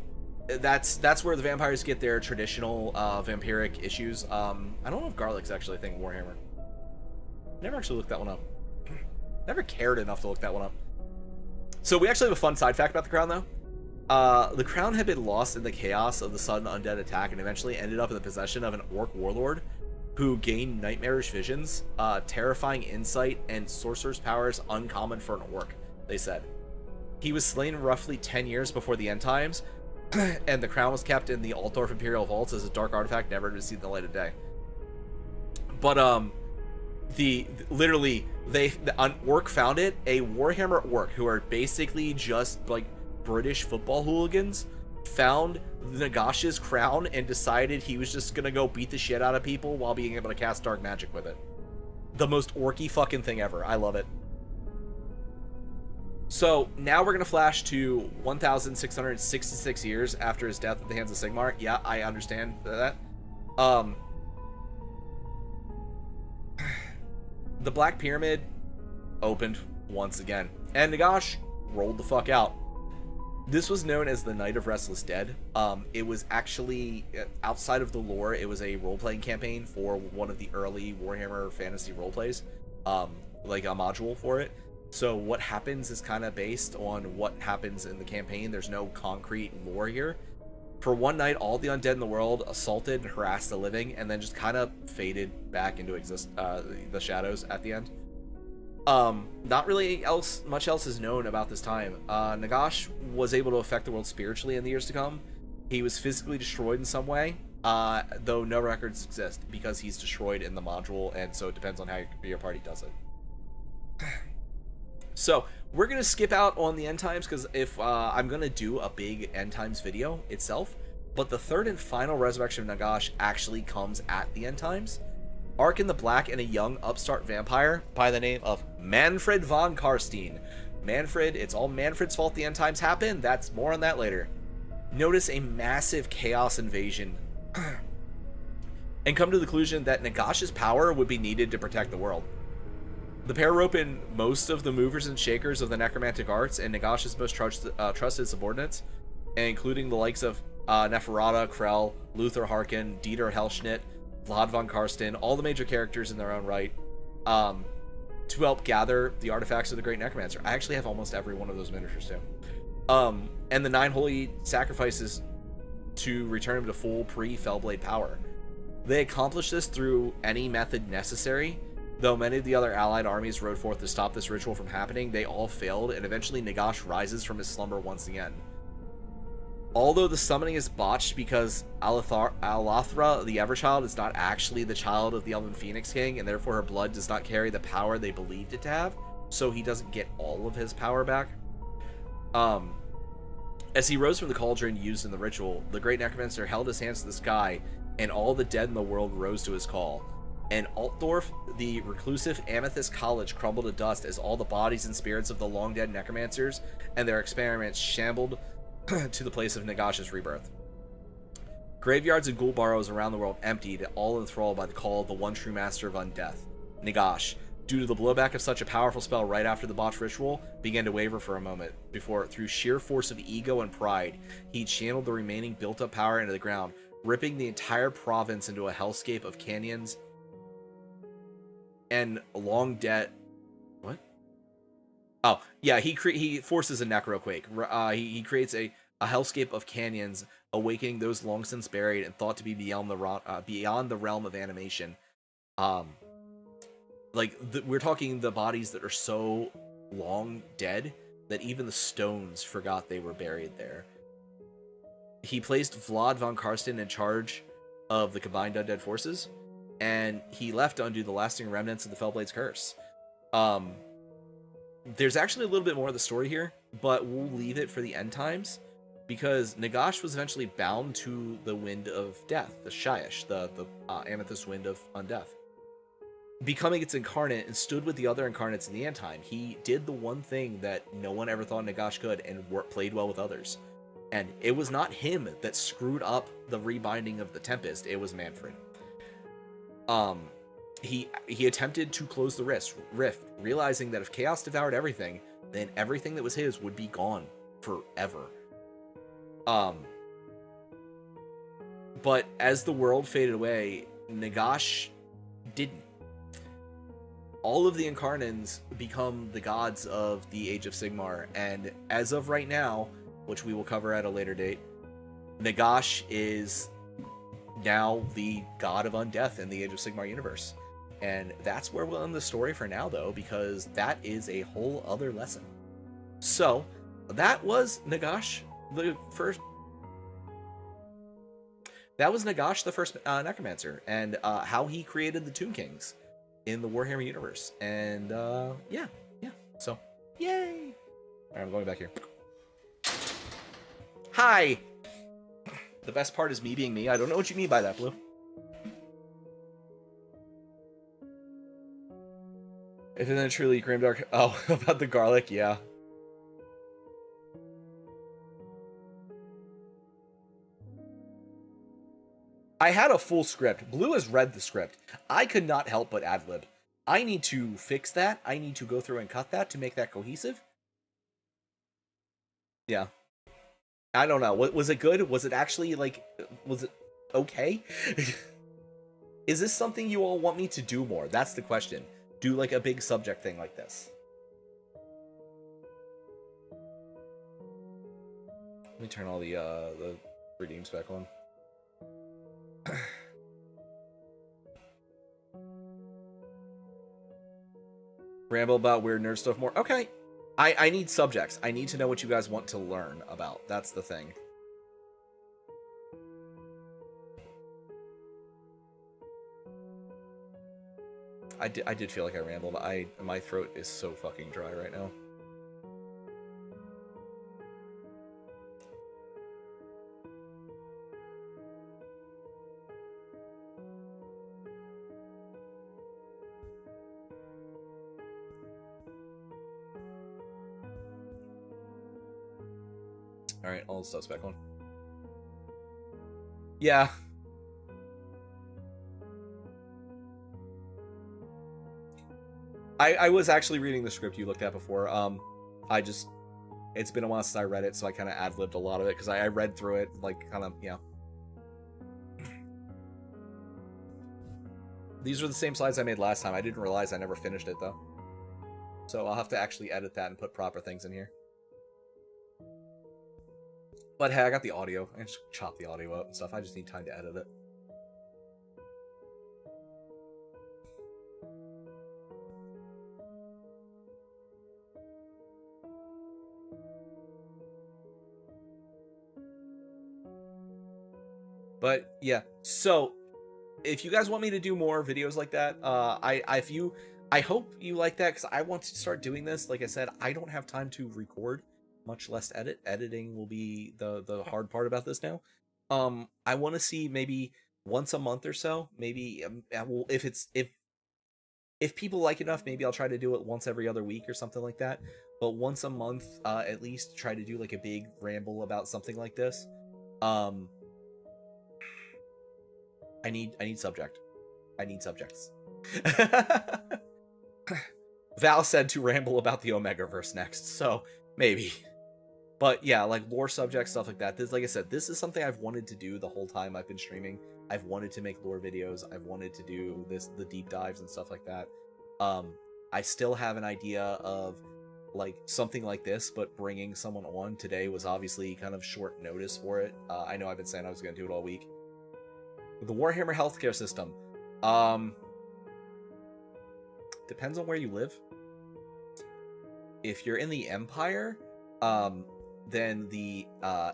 that's where the vampires get their traditional vampiric issues. I don't know if garlic's actually a thing in Warhammer. Never actually looked that one up. Never cared enough to look that one up. So we actually have a fun side fact about the crown, though. The crown had been lost in the chaos of the sudden undead attack and eventually ended up in the possession of an orc warlord who gained nightmarish visions, terrifying insight, and sorcerer's powers uncommon for an orc, they said. He was slain roughly 10 years before the end times, and the crown was kept in the Altdorf Imperial Vaults as a dark artifact never to see the light of day. But the orc found it. A Warhammer orc, who are basically just like British football hooligans, found Nagash's crown and decided he was just gonna go beat the shit out of people while being able to cast dark magic with it. The most orky fucking thing ever. I love it. So now we're gonna flash to 1,666 years after his death at the hands of Sigmar. Yeah, I understand that. The Black Pyramid opened once again, and Nagash rolled the fuck out. This was known as the Night of Restless Dead. It was actually, outside of the lore, it was a role-playing campaign for one of the early Warhammer fantasy roleplays, like a module for it. So what happens is kind of based on what happens in the campaign. There's no concrete lore here. For one night, all the undead in the world assaulted and harassed the living, and then just kind of faded back into the shadows at the end. Not really much else is known about this time. Nagash was able to affect the world spiritually in the years to come. He was physically destroyed in some way, though no records exist because he's destroyed in the module, and so it depends on how your party does it. So we're gonna skip out on the end times because if I'm gonna do a big end times video itself, but the third and final resurrection of Nagash actually comes at the end times. Ark in the Black and a young upstart vampire by the name of Manfred von Karstein. Manfred, it's all Manfred's fault the end times happen. That's more on that later. Notice a massive chaos invasion and come to the conclusion that Nagash's power would be needed to protect the world. The pair rope in most of the movers and shakers of the necromantic arts and Nagash's most trusted subordinates, including the likes of Neferata, Krell, Luther Harkin, Dieter Hellschnitt, Vlad von Karsten, all the major characters in their own right, to help gather the artifacts of the Great Necromancer. I actually have almost every one of those miniatures too. And the 9 holy sacrifices to return him to full pre-Fellblade power. They accomplished this through any method necessary. Though many of the other allied armies rode forth to stop this ritual from happening, they all failed, and eventually Nagash rises from his slumber once again. Although the summoning is botched because Alathra, the Everchild, is not actually the child of the Elven Phoenix King, and therefore her blood does not carry the power they believed it to have, so he doesn't get all of his power back. As he rose from the cauldron used in the ritual, the Great Necromancer held his hands to the sky, and all the dead in the world rose to his call. And Altdorf, the reclusive Amethyst College, crumbled to dust as all the bodies and spirits of the long-dead necromancers and their experiments shambled to the place of Nagash's rebirth. Graveyards and ghoul burrows around the world emptied, all enthralled by the call of the one true master of undeath. Nagash, due to the blowback of such a powerful spell right after the botched ritual, began to waver for a moment, before, through sheer force of ego and pride, he channeled the remaining built-up power into the ground, ripping the entire province into a hellscape of canyons and long dead. What? Oh yeah, he forces a necroquake. He creates a hellscape of canyons, awakening those long since buried and thought to be beyond the realm of animation. We're talking the bodies that are so long dead that even the stones forgot they were buried there. He placed Vlad von Karsten in charge of the combined undead forces, and he left to undo the lasting remnants of the Fellblade's curse. There's actually a little bit more of the story here, but we'll leave it for the end times, because Nagash was eventually bound to the Wind of Death, the Shyish, the Amethyst Wind of Undeath, becoming its incarnate and stood with the other incarnates in the end time. He did the one thing that no one ever thought Nagash could, and played well with others. And it was not him that screwed up the rebinding of the Tempest, it was Manfred. Um, he attempted to close the rift, realizing that if chaos devoured everything, then everything that was his would be gone forever. But as the world faded away, Nagash didn't. All of the Incarnans become the gods of the Age of Sigmar, and as of right now, which we will cover at a later date, Nagash is now the god of undeath in the Age of Sigmar universe. And that's where we'll end the story for now, though, because that is a whole other lesson. So, that was Nagash, the first... That was Nagash, the first necromancer, and how he created the Tomb Kings in the Warhammer universe. And, yeah. So, yay! Alright, I'm going back here. Hi! The best part is me being me. I don't know what you mean by that, Blue. If it's truly grimdark... Oh, about the garlic, yeah. I had a full script. Blue has read the script. I could not help but ad-lib. I need to fix that. I need to go through and cut that to make that cohesive. Yeah. I don't know. Was it good? Was it actually, like... Was it okay? Is this something you all want me to do more? That's the question. Do, like, a big subject thing like this. Let me turn all the redeems back on. Ramble about weird nerd stuff more. Okay. I need subjects. I need to know what you guys want to learn about. That's the thing. I did feel like I rambled. My throat is so fucking dry right now. Alright, all the stuff's back on. Yeah. I was actually reading the script you looked at before. It's been a while since I read it, so I kind of ad-libbed a lot of it, because I read through it, like, kind of, yeah. These are the same slides I made last time. I didn't realize I never finished it, though. So I'll have to actually edit that and put proper things in here. But hey, I got the audio. I just chop the audio up and stuff. I just need time to edit it. But yeah, so if you guys want me to do more videos like that, I hope you like that, because I want to start doing this. Like I said, I don't have time to record, much less edit. Editing will be the hard part about this now. I want to see maybe once a month or so. Maybe if people like enough, maybe I'll try to do it once every other week or something like that. But once a month, at least try to do like a big ramble about something like this. I need subject. I need subjects. Val said to ramble about the Omegaverse next, so maybe. But yeah, like lore subjects, stuff like that. This, like I said, this is something I've wanted to do the whole time I've been streaming. I've wanted to make lore videos. I've wanted to do the deep dives and stuff like that. I still have an idea of like something like this, but bringing someone on today was obviously kind of short notice for it. I know I've been saying I was going to do it all week. The Warhammer healthcare system. Depends on where you live. If you're in the Empire, then the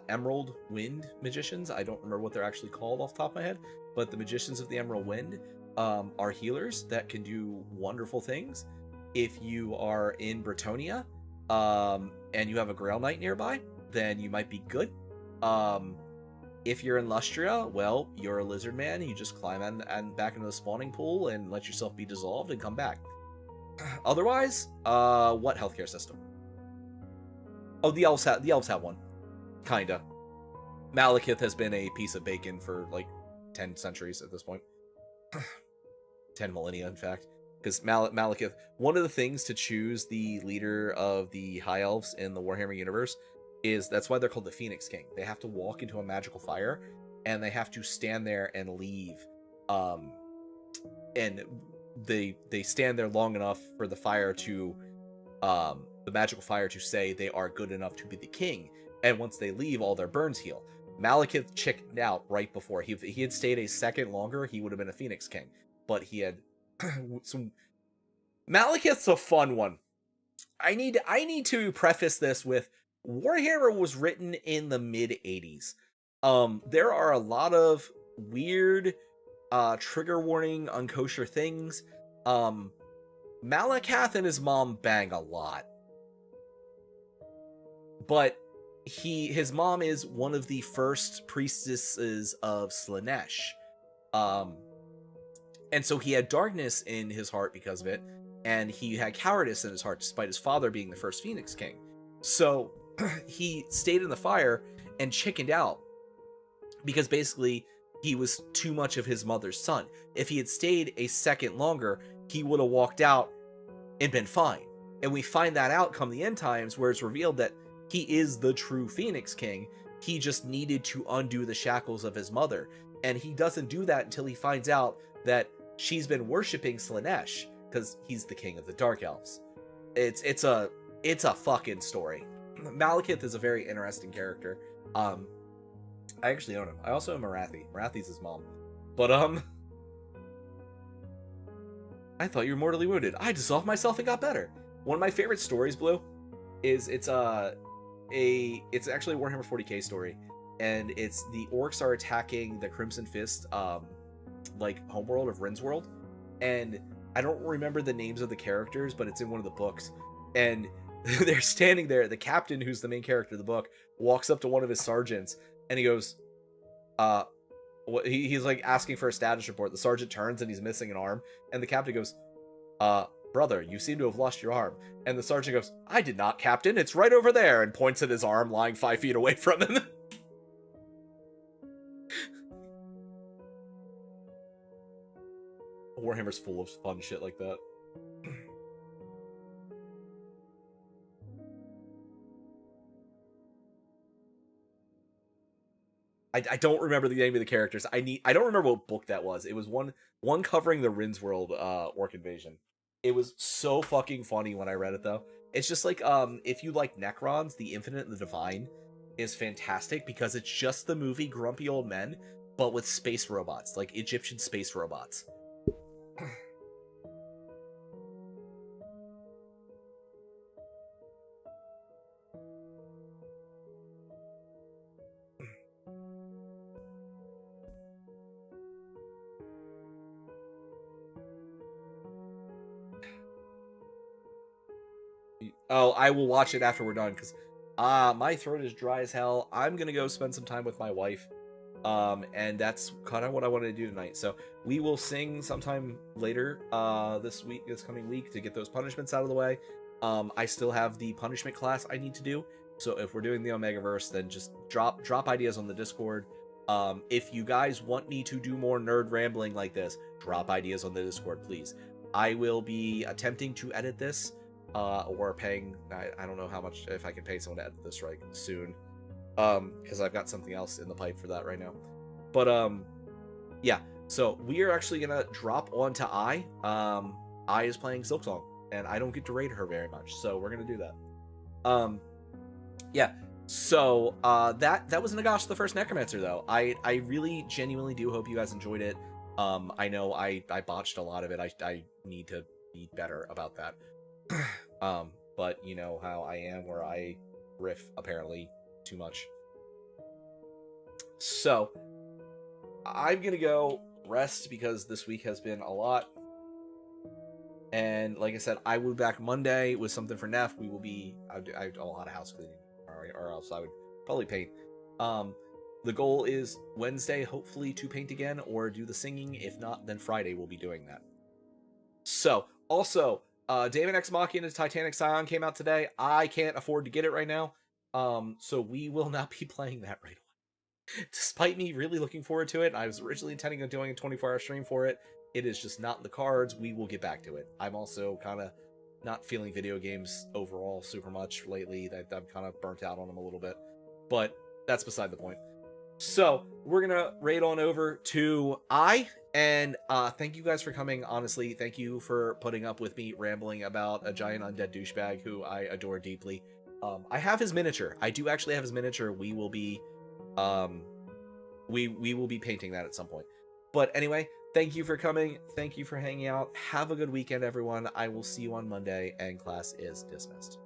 Emerald Wind Magicians, I don't remember what they're actually called off the top of my head, but the Magicians of the Emerald Wind are healers that can do wonderful things. If you are in Bretonia, and you have a Grail Knight nearby, then you might be good. If you're in Lustria, well, you're a lizard man, and you just climb and back into the spawning pool and let yourself be dissolved and come back. Otherwise, what healthcare system? Oh, the elves have one. Kinda. Malekith has been a piece of bacon for, like, 10 centuries at this point. 10 millennia, in fact. Because Malekith, one of the things to choose the leader of the High Elves in the Warhammer universe is that's why they're called the Phoenix King. They have to walk into a magical fire, and they have to stand there and leave. And they stand there long enough for the fire to, the magical fire to say they are good enough to be the king. And once they leave, all their burns heal. Malekith chickened out right before. He had stayed a second longer, he would have been a Phoenix King. But he had some. Malekith's a fun one. I need to preface this with Warhammer was written in the mid 80s. There are a lot of weird, trigger warning, unkosher things. Malakath and his mom bang a lot, but his mom is one of the first priestesses of Slaanesh. And so he had darkness in his heart because of it, and he had cowardice in his heart despite his father being the first Phoenix King. So he stayed in the fire and chickened out because basically he was too much of his mother's son. If he had stayed a second longer, he would have walked out and been fine. And we find that out come the end times, where it's revealed that he is the true Phoenix King. He just needed to undo the shackles of his mother. And he doesn't do that until he finds out that she's been worshipping Slaanesh, because he's the king of the Dark Elves. It's a fucking story. Malekith is a very interesting character. I actually own him. I also own Marathi. Marathi's his mom. But I thought you were mortally wounded. I dissolved myself and got better. One of my favorite stories, Blue, is it's actually a Warhammer 40k story, and it's the orcs are attacking the Crimson Fist like homeworld of Rinnsworld, and I don't remember the names of the characters, but it's in one of the books, and they're standing there. The captain, who's the main character of the book, walks up to one of his sergeants, and he goes, he's like asking for a status report. The sergeant turns and he's missing an arm, and the captain goes, brother, you seem to have lost your arm. And the sergeant goes, I did not, captain, it's right over there, and points at his arm lying 5 feet away from him. Warhammer's full of fun shit like that. I don't remember the name of the characters. I don't remember what book that was. It was one covering the Rinnsworld orc invasion. It was so fucking funny when I read it, though. It's just like, if you like Necrons, the Infinite and the Divine is fantastic because it's just the movie Grumpy Old Men, but with space robots, like Egyptian space robots. Oh, I will watch it after we're done, because my throat is dry as hell. I'm gonna go spend some time with my wife, and that's kind of what I wanted to do tonight. So we will sing sometime later this coming week, to get those punishments out of the way. I still have the punishment class I need to do, so if we're doing the Omegaverse, then just drop ideas on the Discord. If you guys want me to do more nerd rambling like this, drop ideas on the Discord, please. I will be attempting to edit this, or paying, I don't know how much, if I can pay someone to edit this right soon, because I've got something else in the pipe for that right now. But yeah, so we are actually gonna drop on to I. I is playing Silksong, and I don't get to raid her very much, so we're gonna do that. Yeah, so that was Nagash, the first Necromancer, though. I really genuinely do hope you guys enjoyed it. I know I botched a lot of it. I need to be better about that. But you know how I am, where I riff apparently too much. So I'm gonna go rest, because this week has been a lot. And like I said, I will be back Monday with something for Neff. We will be, I do a lot of house cleaning, or else I would probably paint. The goal is Wednesday, hopefully, to paint again or do the singing. If not, then Friday we'll be doing that. So, also, Daemon X Machina Titanic Scion came out today. I can't afford to get it right now, so we will not be playing that right away. Despite me really looking forward to it, I was originally intending on doing a 24-hour stream for it. It is just not in the cards. We will get back to it. I'm also kind of not feeling video games overall super much lately. I'm kind of burnt out on them a little bit, but that's beside the point. So we're gonna raid on over to and thank you guys for coming. Honestly, thank you for putting up with me rambling about a giant undead douchebag who I adore deeply. I have his miniature. I do actually have his miniature. We will be we will be painting that at some point. But anyway, thank you for coming. Thank you for hanging out. Have a good weekend, everyone. I will see you on Monday, and class is dismissed.